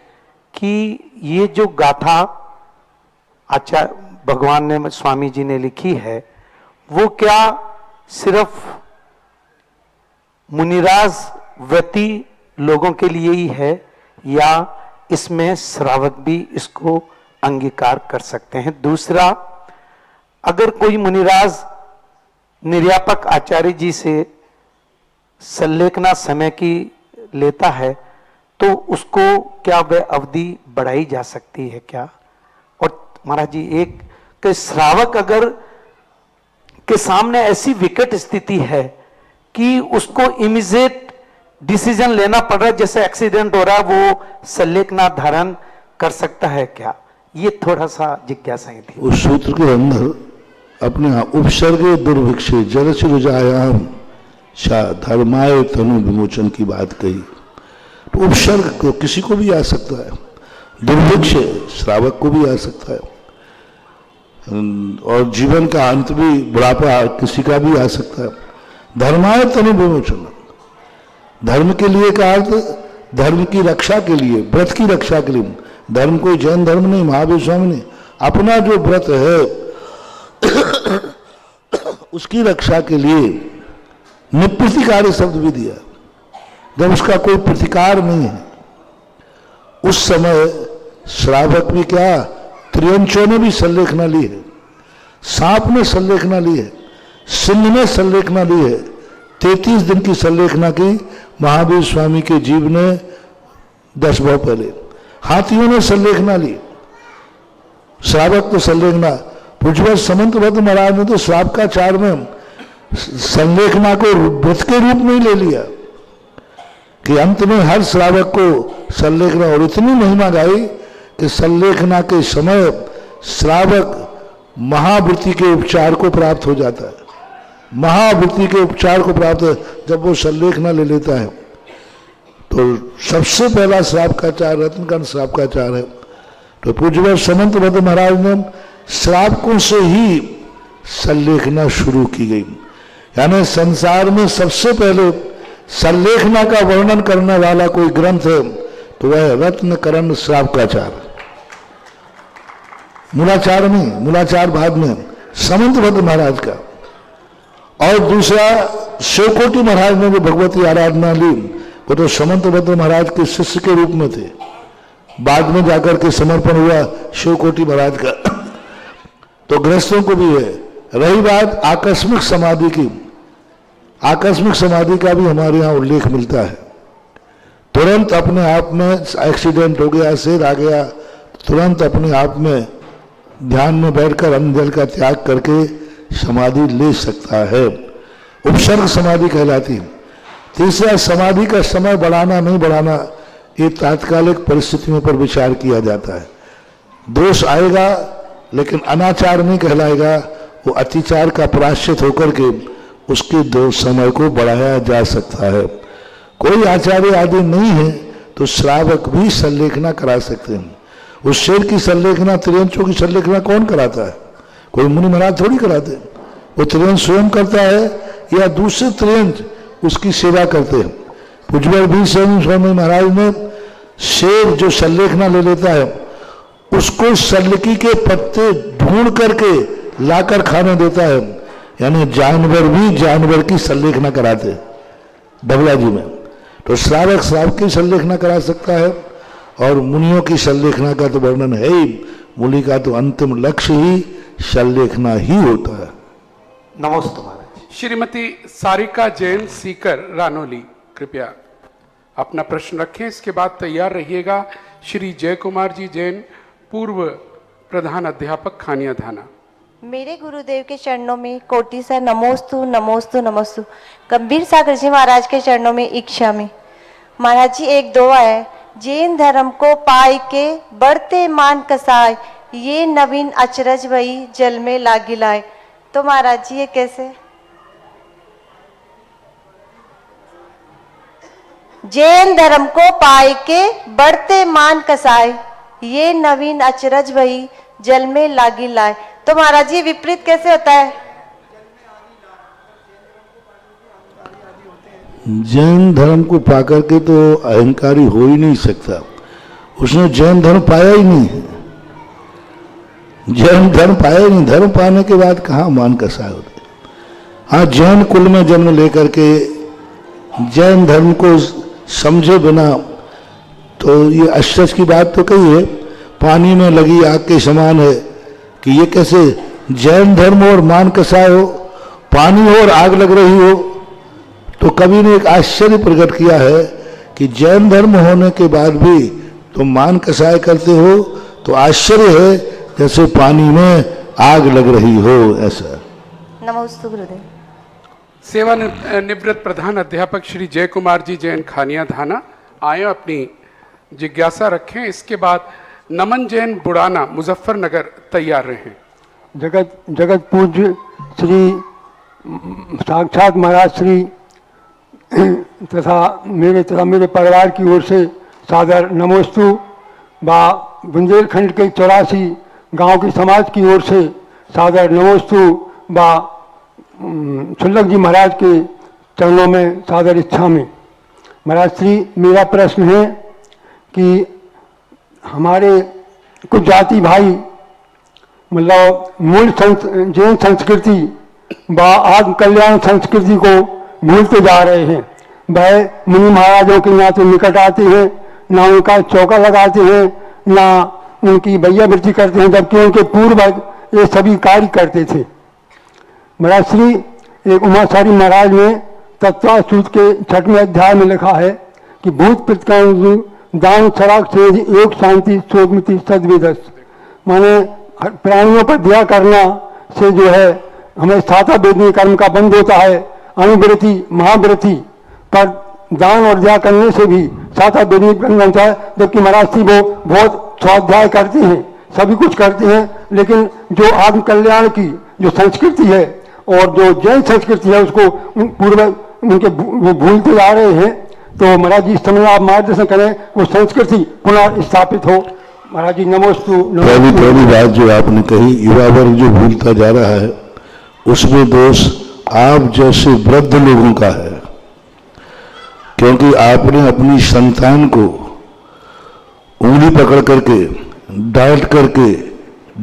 कि ये जो गाथा आचार्य भगवान ने, स्वामी जी ने लिखी है, वो क्या सिर्फ मुनिराज व्रती लोगों के लिए ही है या इसमें श्रावक भी इसको अंगीकार कर सकते हैं? दूसरा, अगर कोई मुनिराज निर्यापक आचार्य जी से संलेखना समय की लेता है तो उसको क्या वह अवधि बढ़ाई जा सकती है क्या? और महाराज जी, एक के श्रावक अगर के सामने ऐसी विकट स्थिति है कि उसको इमीडिएट डिसीजन लेना पड़ रहा है, जैसे एक्सीडेंट हो रहा है, वो संलेखना धारण कर सकता है क्या? ये थोड़ा सा जिज्ञासाएं थी। उस सूत्र के अंदर अपने उपसर्गे दुर्भिक्षे जरस रुजायाम धर्माय तनु विमोचन की बात कही। तो उपसर्ग को किसी को भी आ सकता है, दुर्भिक्ष श्रावक को भी आ सकता है, और जीवन का अंत भी बुढ़ापा किसी का भी आ सकता है। धर्माय तनु विमोचन, धर्म के लिए का अर्थ धर्म की रक्षा के लिए, व्रत की रक्षा के लिए। धर्म कोई जैन धर्म नहीं, महावीर स्वामी ने अपना जो व्रत है उसकी रक्षा के लिए निप्रतिकारी शब्द भी दिया। जब उसका कोई प्रतिकार नहीं है उस समय श्रावक भी क्या, त्रियंचों ने भी संलेखना ली है, सांप ने संलेखना ली है, सिंह ने संलेखना ली है। 33 दिन की संलेखना की महावीर स्वामी के जीव ने 10 भाव पहले। हाथियों ने संलेखना ली, श्रावक को संलेखना। पूज्य समंतभद्र महाराज ने तो श्रावकाचार में संलेखना को व्रत के रूप में ही ले लिया कि अंत में हर श्रावक को संलेखना, और इतनी महिमा गाई कि संलेखना के समय श्रावक महावृत्ति के उपचार को प्राप्त हो जाता है। महावृत्ति के उपचार को प्राप्त जब वो संलेखना ले लेता है तो सबसे पहला श्रावकाचार रत्नकांत श्रावकाचार है। तो पूज्य समंतभद्र महाराज ने श्रावकों से ही संलेखना शुरू की गई। यानी संसार में सबसे पहले संलेखना का वर्णन करने वाला कोई ग्रंथ है तो वह रत्नकरण श्रावकाचार। मूलाचार में, मूलाचार बाद में समंतभद्र महाराज का, और दूसरा शिवकोटि महाराज ने जो भगवती आराधना ली वो तो समंतभद्र महाराज के शिष्य के रूप में थे। बाद में जाकर के समर्पण हुआ शिवकोटि महाराज का। तो गृहस्थों को भी है। रही बात आकस्मिक समाधि की, आकस्मिक समाधि का भी हमारे यहाँ उल्लेख मिलता है। तुरंत अपने आप में एक्सीडेंट हो गया, सिर आ गया, तुरंत अपने आप में ध्यान में बैठकर अन्न जल का त्याग करके समाधि ले सकता है। उपसर्ग समाधि कहलाती है। तीसरा, समाधि का समय बढ़ाना नहीं बढ़ाना, ये तात्कालिक परिस्थितियों पर विचार किया जाता है। दोष आएगा लेकिन अनाचार नहीं कहलाएगा, वो अतिचार का प्रायश्चित होकर के उसके दोष समय को बढ़ाया जा सकता है। कोई आचार्य आदि नहीं है तो श्रावक भी संलेखना करा सकते हैं। उस शेर की संलेखना, त्रियंचों की संलेखना कौन कराता है? कोई मुनि महाराज थोड़ी कराते। वो त्रियंच स्वयं करता है या दूसरे त्रियंच उसकी सेवा करते हैं। पूज्य भी स्वामी महाराज ने शेर जो संलेखना ले लेता है उसको सल्लकी के पत्ते ढूंढ करके लाकर खाने देता है, यानी जानवर भी जानवर की संलेखना कराते बगला जी में। तो श्रावक श्रावक की संलेखना करा सकता है और मुनियों की संलेखना का तो वर्णन है ही। मुनि का तो अंतिम लक्ष्य ही संलेखना ही होता है। नमस्ते महाराज। श्रीमती सारिका जैन सीकर रानोली, कृपया अपना प्रश्न रखें। इसके बाद तैयार रहिएगा श्री जय कुमार जी जैन, पूर्व प्रधान अध्यापक खानिया धाना। मेरे गुरुदेव के चरणों में कोटि सा नमोस्तु नमोस्तु नमोस्तु। गंभीर सागर जी महाराज के चरणों में इच्छा में महाराज जी एक दुआ है। जैन धर्म को पाई के बढ़ते मान कसाय, ये नवीन अचरज वही जल में लागी लाए। तो महाराज जी ये कैसे? जैन धर्म को पाई के बढ़ते मान कसाय, ये नवीन अचरज वही जल में लागी लाए। तो महाराज जी विपरीत कैसे होता है? जैन धर्म को पाकर के तो अहंकारी हो ही नहीं सकता। उसने जैन धर्म पाया ही नहीं है। जैन धर्म पाया ही नहीं। धर्म पाने के बाद कहाँ मान कसाय होते। हाँ, जैन कुल में जन्म लेकर के जैन धर्म को समझे बिना तो ये आश्चर्य की बात तो कही है। पानी में लगी आग के समान है कि ये कैसे जैन धर्म और मान कसाय हो, पानी हो और आग लग रही हो। तो कवि ने एक आश्चर्य प्रकट किया है कि जैन धर्म होने के बाद भी तुम मान कसाय करते हो, तो आश्चर्य है जैसे पानी में आग लग रही हो ऐसा। नमस्ते गुरुदेव। सेवा निवृत्त प्रधान अध्यापक श्री जय कुमार जी जैन खानिया धाना आए, अपनी जिज्ञासा रखें। इसके बाद नमन जैन बुड़ाना मुजफ्फरनगर तैयार रहें। जगत पूज्य श्री साक्षात महाराज श्री तथा मेरे परिवार की ओर से सादर नमोस्तु व बुंदेलखंड के 84 गांव की समाज की ओर से सादर नमोस्तु व छुल्लक जी महाराज के चरणों में सादर इच्छा में। महाराज श्री, मेरा प्रश्न है कि हमारे कुछ जाति भाई मतलब मूल जैन संस्कृति व आत्म कल्याण संस्कृति को भूलते जा रहे हैं। वह मुनि महाराजों के ना तो निकट आते हैं, ना उनका चौका लगाते हैं, ना उनकी भैयावृत्ति करते हैं, जबकि उनके पूर्वज ये सभी कार्य करते थे। महाराज श्री, एक उमाचारी महाराज ने तत्वासूत के 6वें अध्याय में लिखा है कि भूत पितृ दान सराग से योग शांति शोकमति सद्विदस, माने प्राणियों पर दया करना से जो है हमें साता वेदनीय कर्म का बंध होता है। अनुव्रति महाव्रति पर दान और दया करने से भी साता वेदनीय कर्म बनता है। जबकि महाराज जी वो बहुत स्वाध्याय करते हैं, सभी कुछ करते हैं, लेकिन जो आत्म कल्याण की जो संस्कृति है और जो जैन संस्कृति है उसको पूर्व उनके वो भूलते जा रहे हैं। तो महाराज जी इस समय आप मार्गदर्शन करें, वो संस्कृति पुनः स्थापित हो। महाराज जी नमोस्तु। पहली बात जो आपने कही, युवा वर्ग जो भूलता जा रहा है, उसमें दोष आप जैसे वृद्ध लोगों का है, क्योंकि आपने अपनी संतान को उंगली पकड़ करके, डांट करके,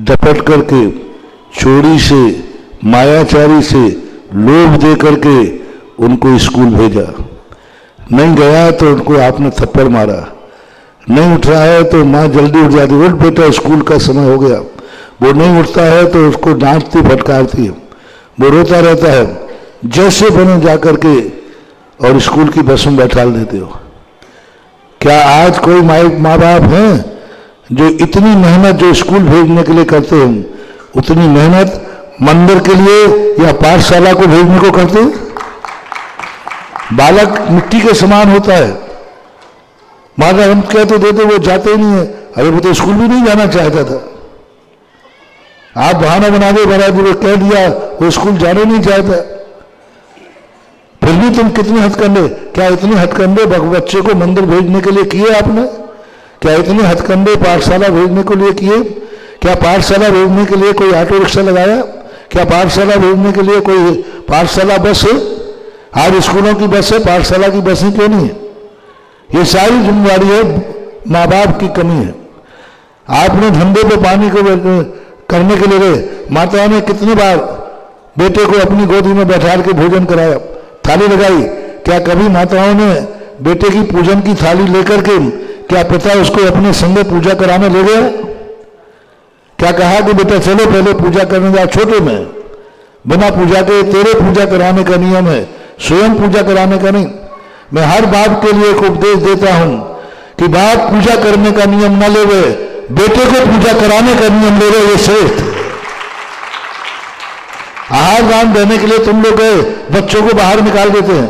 डपट करके, चोरी से, मायाचारी से, लोभ दे करके उनको स्कूल भेजा। नहीं गया तो उनको आपने थप्पड़ मारा, नहीं उठ रहा है तो माँ जल्दी उठ जाती, उठ बेटा स्कूल का समय हो गया। वो नहीं उठता है तो उसको डांटती फटकारती है, वो रोता रहता है, जैसे बने जाकर के और स्कूल की बस में बैठा देते हो। क्या आज कोई माँ बाप हैं जो इतनी मेहनत जो स्कूल भेजने के लिए करते हैं, उतनी मेहनत मंदिर के लिए या पाठशाला को भेजने को करते हैं? बालक मिट्टी के समान होता है, माता हम कह तो देते वो जाते ही नहीं है। अरे वो तो स्कूल भी नहीं जाना चाहता था, आप बहाना बना दे महाराज वो कह दिया वो स्कूल जाने नहीं चाहता, फिर भी तुम कितने हथकंडे, क्या इतने हथकंडे बच्चे को मंदिर भेजने के लिए किए आपने? क्या इतने हथकंडे पाठशाला भेजने के लिए किए? क्या पाठशाला भेजने के लिए कोई ऑटो रिक्शा लगाया? क्या पाठशाला भेजने के लिए कोई पाठशाला बस है? आज स्कूलों की बस है, पाठशाला की बसें क्यों नहीं है? ये सारी जिम्मेदारी है माँ बाप की कमी है। आपने धंधे पे पानी को करने के लिए गए, माता ने कितनी बार बेटे को अपनी गोदी में बैठा के भोजन कराया, थाली लगाई? क्या कभी माताओं ने बेटे की पूजन की थाली लेकर के क्या पिता उसको अपने संग पूजा कराने ले गया? क्या कहा कि बेटा चलो पहले पूजा करने जाओ? छोटे में बिना पूजा के तेरे पूजा कराने का नियम है, स्वयं पूजा कराने का नहीं। मैं हर बाप के लिए एक उपदेश देता हूं कि बाप पूजा करने का नियम न लेवे, बेटे को पूजा कराने का नियम ले रहे, ये श्रेष्ठ। आहार दान देने के लिए तुम लोग गए, बच्चों को बाहर निकाल देते हैं,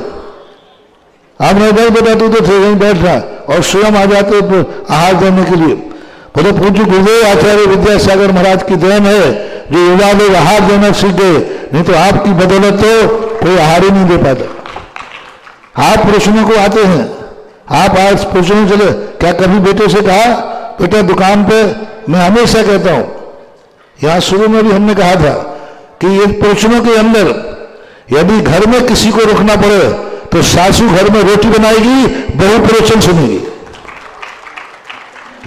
आपने नहीं बेटा तू तो थे बैठ रहा, और स्वयं आ जाते आहार देने के लिए। बोले पूज्य गुरुदेव आचार्य विद्यासागर महाराज की देन है जो युवा लोग आहार देना सीख गए, नहीं तो आपकी बदौलत तो कोई आहार ही नहीं दे पाता। आप पुरुषों को आते हैं, आप आज पुरुषों चले, क्या कभी बेटे से कहा बेटा दुकान पे? मैं हमेशा कहता हूं, यहां शुरू में भी हमने कहा था कि ये पुरुषों के अंदर यदि घर में किसी को रुकना पड़े तो सासू घर में रोटी बनाएगी, बहू प्रवचन सुनेगी।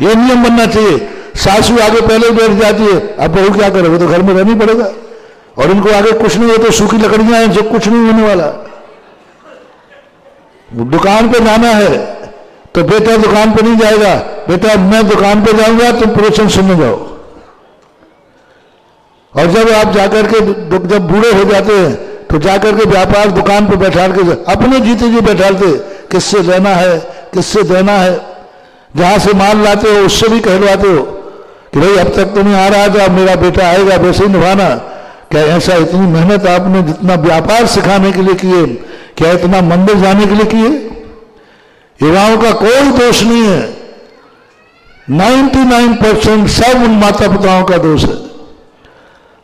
ये नियम बनना चाहिए। सासू आगे पहले बैठ जाती है, अब बहू क्या करे, वो तो घर में रहना पड़ेगा, और इनको आगे कुछ नहीं हो तो सूखी लकड़ियां हैं जो कुछ नहीं होने वाला। दुकान पे जाना है तो बेटा दुकान पे नहीं जाएगा, बेटा मैं दुकान पे जाऊंगा तुम प्रवचन सुनने जाओ। और जब आप जाकर के जब बूढ़े हो जाते हैं तो जाकर के व्यापार दुकान पे बैठा के अपने जीते जी बैठाते, किससे लेना है किससे देना है, जहां से माल लाते हो उससे भी कहलवाते हो कि भाई अब तक तो नहीं आ रहा था, अब मेरा बेटा आएगा, वैसे ही निभाना। क्या ऐसा इतनी मेहनत आपने जितना व्यापार सिखाने के लिए किए, क्या इतना मंदिर जाने के लिए किए? युवाओं का कोई दोष नहीं है, 99% सब उन माता पिताओं का दोष है।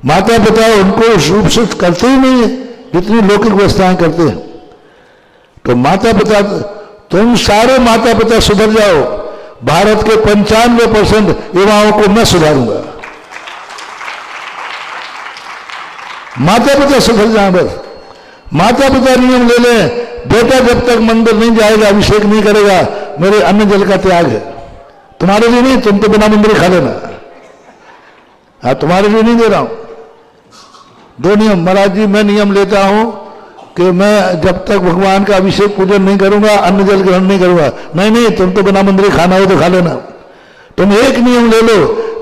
माता पिता उनको उस रूप से करते ही नहीं है जितनी लौकिक व्यवस्थाएं करते हैं। तो माता पिता, तुम सारे माता पिता सुधर जाओ, भारत के 95% युवाओं को मैं सुधारूंगा। माता पिता सुधर जाए, बस माता पिता नियम ले लें, बेटा जब तक मंदिर नहीं जाएगा, अभिषेक नहीं करेगा, मेरे अन्न जल का त्याग है। तुम्हारे लिए नहीं, तुम तो बिना मंदिर खा लेना, हाँ तुम्हारे लिए नहीं दे रहा हूं। दो नियम महाराज जी, मैं नियम लेता हूं कि मैं जब तक भगवान का अभिषेक पूजन नहीं करूंगा, अन्न जल ग्रहण नहीं करूंगा। नहीं नहीं, तुम तो बिना मंदिर खाना हो तो खा लेना। तुम एक नियम ले लो,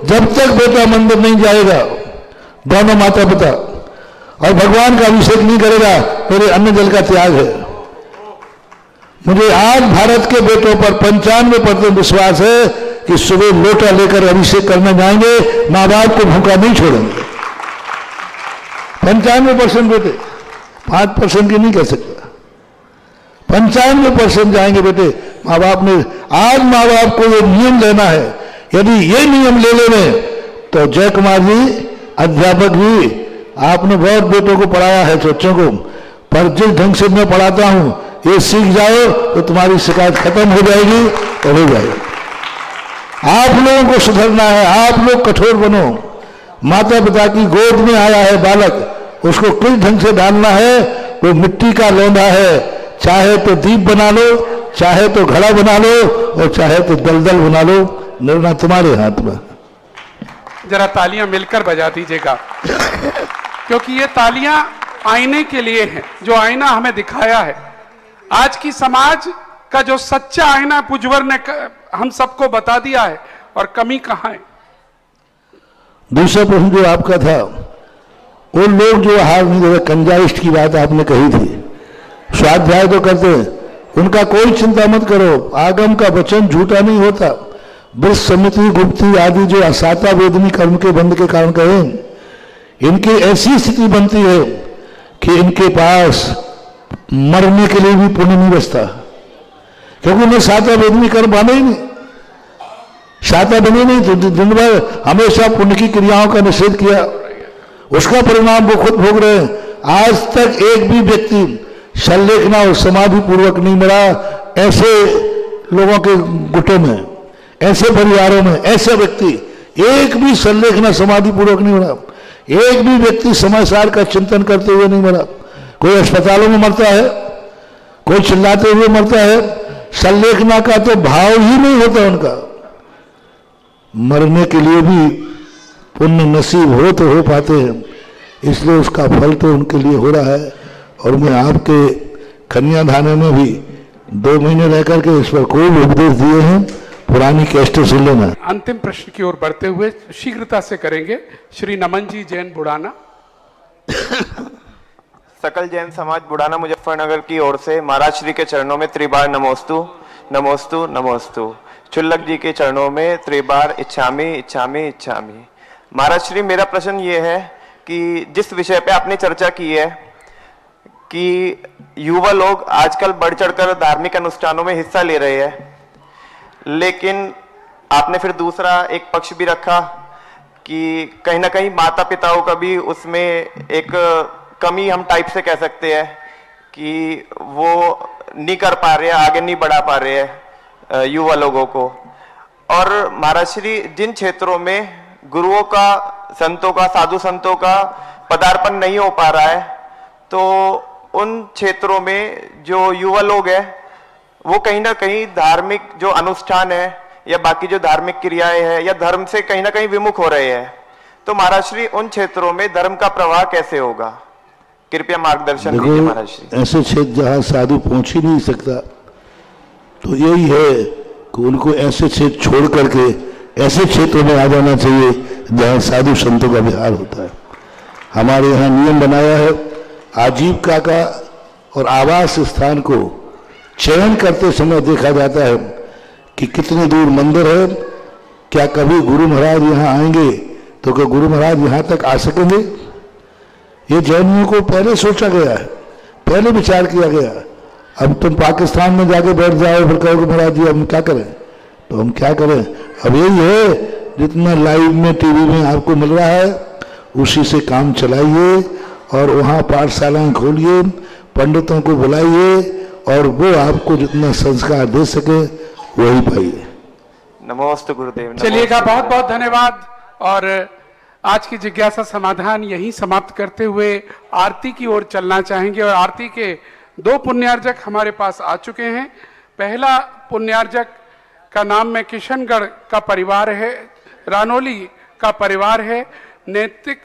जब तक बेटा मंदिर नहीं जाएगा, दोनों माता पिता, और भगवान का अभिषेक नहीं करेगा, मेरे अन्न जल का त्याग है। मुझे आज भारत के बेटों पर 95% विश्वास है कि सुबह लोटा लेकर अभिषेक करने जाएंगे, माँ बाप को भूखा नहीं छोड़ेंगे। 95% बेटे, 5% की नहीं कह सकता, 95% जाएंगे बेटे। माँ बाप ने आज माँ बाप को ये नियम लेना है। यदि ये नियम ले लेने तो जय कुमार जी अध्यापक जी, आपने बहुत बेटों को पढ़ाया है, बच्चों को, पर जिस ढंग से मैं पढ़ाता हूं ये सीख जाओ तो तुम्हारी शिकायत खत्म हो जाएगी और हो जाएगी। आप लोगों को सुधरना है, आप लोग कठोर बनो। माता पिता की गोद में आया है बालक, उसको किस ढंग से डालना है, वो मिट्टी का लोंधा है, चाहे तो दीप बना लो, चाहे तो घड़ा बना लो, और चाहे तो दलदल बना लो, निर्णय तुम्हारे हाथ में। जरा तालियां मिलकर बजा दीजिएगा, क्योंकि ये तालियां आईने के लिए हैं, जो आईना हमें दिखाया है। आज की समाज का जो सच्चा आईना पूज्यवर ने हम सबको बता दिया है और कमी कहाँ है। दूसरा प्रश्न जो आपका था, वो लोग जो हार नहीं देते, कंजाइस्ट की बात आपने कही थी, स्वाध्याय तो करते हैं, उनका कोई चिंता मत करो, आगम का वचन झूठा नहीं होता। वृष समिति गुप्ती आदि जो असाता वेदनी कर्म के बंध के कारण कहे, इनकी ऐसी स्थिति बनती है कि इनके पास मरने के लिए भी पुण्य नहीं बचता, क्योंकि उन्हें साता वेदनी कर्म बने ही नहीं, साता बने नहीं, तो दिन भर हमेशा पुण्य की क्रियाओं का निषेध किया, उसका परिणाम वो खुद भोग रहे हैं। आज तक एक भी व्यक्ति संलेखना और समाधि पूर्वक नहीं मरा, ऐसे लोगों के गुटों में, ऐसे परिवारों में ऐसे व्यक्ति एक भी संलेखना समाधि पूर्वक नहीं मरा, एक भी व्यक्ति समय सार का चिंतन करते हुए नहीं मरा। कोई अस्पतालों में मरता है, कोई चिल्लाते हुए मरता है, संलेखना का तो भाव ही नहीं होता उनका। मरने के लिए भी पुण्य नसीब हो तो हो पाते हैं, इसलिए उसका फल तो उनके लिए हो रहा है। और मैं आपके कन्यादान में भी 2 महीने रह करके इस पर कोई उपदेश दिए हैं, पुरानी कैस्ट सुन लेना। अंतिम प्रश्न की ओर बढ़ते हुए शीघ्रता से करेंगे श्री नमन जी जैन बुढ़ाना। सकल जैन समाज बुढ़ाना मुजफ्फरनगर की ओर से महाराज श्री के चरणों में त्रिबार नमोस्तु नमोस्तु नमोस्तु। चुल्लक जी के चरणों में त्रिबार इच्छामी इच्छामी इच्छामी। महाराज श्री, मेरा प्रश्न ये है कि जिस विषय पे आपने चर्चा की है कि युवा लोग आजकल बढ़ चढ़कर धार्मिक अनुष्ठानों में हिस्सा ले रहे हैं, लेकिन आपने फिर दूसरा एक पक्ष भी रखा कि कहीं ना कहीं माता पिताओं का भी उसमें एक कमी हम टाइप से कह सकते हैं कि वो नहीं कर पा रहे हैं, आगे नहीं बढ़ा पा रहे हैं युवा लोगों को। और महाराज श्री, जिन क्षेत्रों में गुरुओं का, संतों का, साधु संतों का पदार्पण नहीं हो पा रहा है, तो उन क्षेत्रों में जो युवा लोग हैं वो कहीं ना कहीं धार्मिक जो अनुष्ठान है या बाकी जो धार्मिक क्रियाएं हैं या धर्म से कहीं ना कहीं विमुख हो रहे हैं। तो महाराज श्री, उन क्षेत्रों में धर्म का प्रवाह कैसे होगा, कृपया मार्गदर्शन दीजिए महाराज श्री। ऐसे क्षेत्र जहां साधु पहुंच ही नहीं सकता, तो यही है कि उनको ऐसे क्षेत्र छोड़ करके ऐसे क्षेत्रों में आ जाना चाहिए जहां साधु संतों का विहार होता है। हमारे यहाँ नियम बनाया है, आजीविका का और आवास स्थान को चयन करते समय देखा जाता है कि कितने दूर मंदिर है, क्या कभी गुरु महाराज यहाँ आएंगे तो क्या गुरु महाराज यहाँ तक आ सकेंगे। ये जैनियों को पहले सोचा गया है, पहले विचार किया गया। अब तुम पाकिस्तान में जाके बैठ जाओ फिर कहोगे महाराज जी हम क्या करें, तो हम क्या करें। अब यही है, जितना लाइव में टीवी में आपको मिल रहा है उसी से काम चलाइए और वहाँ पाठशालाएं खोलिए, पंडितों को बुलाइए और वो आपको जितना संस्कार दे सके वही पाइए। नमोस्तु गुरुदेव। चलिएगा, बहुत बहुत धन्यवाद। और आज की जिज्ञासा समाधान यहीं समाप्त करते हुए आरती की ओर चलना चाहेंगे। और आरती के 2 पुण्यार्जक हमारे पास आ चुके हैं। पहला पुण्यार्जक का नाम में किशनगढ़ का परिवार है, रानोली का परिवार है। नैतिक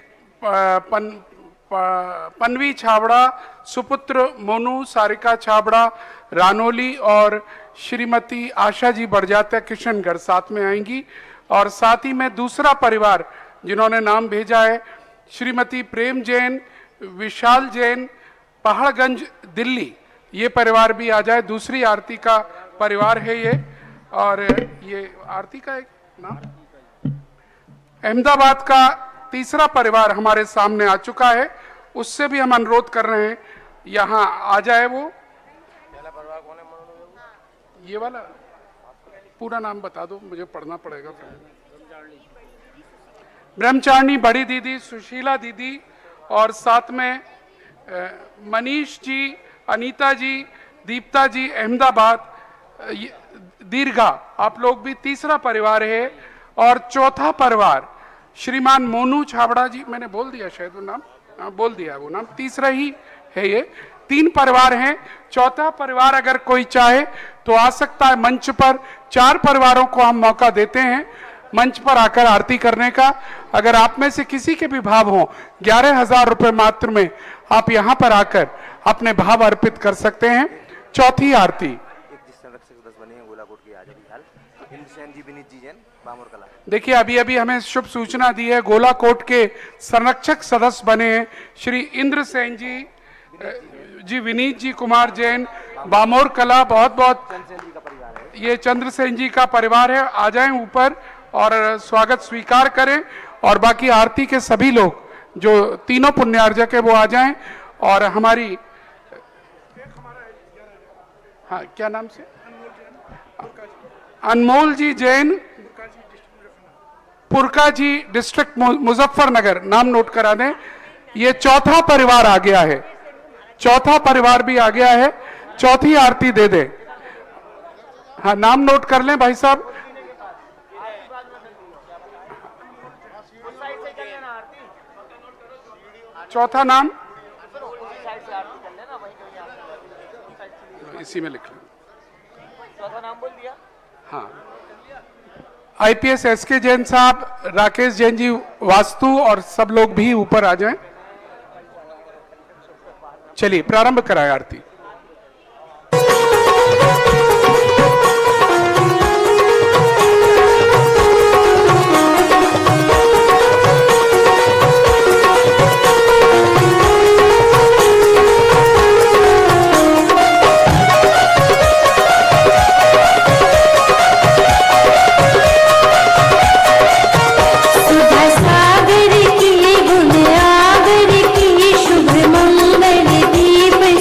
पनवी छाबड़ा, सुपुत्र मोनू सारिका छाबड़ा रानोली और श्रीमती आशा जी बड़जात्या किशनगढ़ साथ में आएंगी। और साथ ही में दूसरा परिवार जिन्होंने नाम भेजा है श्रीमती प्रेम जैन, विशाल जैन, पहाड़गंज दिल्ली, ये परिवार भी आ जाए। दूसरी आरती का परिवार है ये। और ये आरती का एक नाम, अहमदाबाद का तीसरा परिवार हमारे सामने आ चुका है, उससे भी हम अनुरोध कर रहे हैं यहाँ आ जाए। वो ये वाला पूरा नाम बता दो, मुझे पढ़ना पड़ेगा। ब्रह्मचारिणी बड़ी दीदी, सुशीला दीदी और साथ में मनीष जी, अनीता जी, दीप्ता जी, अहमदाबाद, दीर्घा, आप लोग भी तीसरा परिवार है। और चौथा परिवार श्रीमान मोनू छाबड़ा जी, मैंने बोल दिया शायद वो नाम, बोल दिया वो नाम, तीसरा ही है ये। 3 परिवार हैं। चौथा परिवार अगर कोई चाहे तो आ सकता है मंच पर। 4 परिवारों को हम मौका देते हैं मंच पर आकर आरती करने का। अगर आप में से किसी के भी भाव हो, 11,000 रुपए मात्र में आप यहाँ पर आकर अपने भाव अर्पित कर सकते हैं। चौथी आरती देखिए अभी अभी हमें शुभ सूचना दी है, गोलाकोट के संरक्षक सदस्य बने हैं श्री इंद्र सेन जी विनीत जी कुमार जैन, बामोर कला। बहुत बहुत ये चंद्र सेन जी का परिवार है। आ जाएं ऊपर और स्वागत स्वीकार करें। और बाकी आरती के सभी लोग जो तीनों पुण्यार्जक है वो आ जाएं। और हमारी हाँ क्या नाम से अनमोल जी जैन, पुरका जी डिस्ट्रिक्ट मुजफ्फरनगर, नाम नोट करा दें। ये चौथा परिवार आ गया है, चौथा परिवार भी आ गया है। चौथी आरती दे दे। हाँ नाम नोट कर लें भाई साहब। चौथा नाम इसी में लिख लें। चौथा नाम बोल दिया। हाँ IPS SK जैन साहब, राकेश जैन जी वास्तु और सब लोग भी ऊपर आ जाएं। चलिए प्रारंभ कराएं आरती।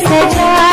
सजा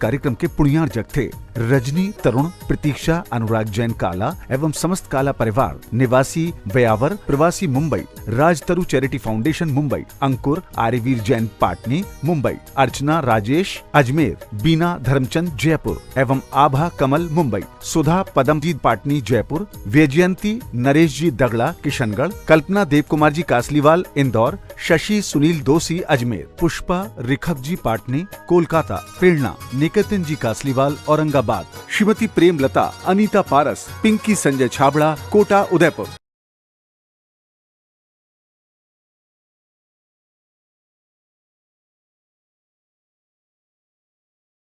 कार्यक्रम के पुण्यार्जक थे रजनी, तरुण, प्रतीक्षा, अनुराग जैन काला एवं समस्त काला परिवार, निवासी व्यावर, प्रवासी मुंबई, राजतरु चैरिटी फाउंडेशन मुंबई, अंकुर, आर्यवीर जैन पाटनी मुंबई, अर्चना राजेश अजमेर, बीना धर्मचंद जयपुर एवं आभा कमल मुंबई, सुधा पदमजीत पाटनी जयपुर, वैजयंती नरेश जी दगड़ा किशनगढ़, कल्पना देव कुमार जी कासलीवाल इंदौर, शशि सुनील दोषी अजमेर, पुष्पा रिखब जी पाटनी कोलकाता, प्रेरणा निकेतन जी कासलीवाल औरंगाबाद, श्रीमती प्रेमलता, अनीता पारस, पिंकी संजय छाबड़ा कोटा उदयपुर।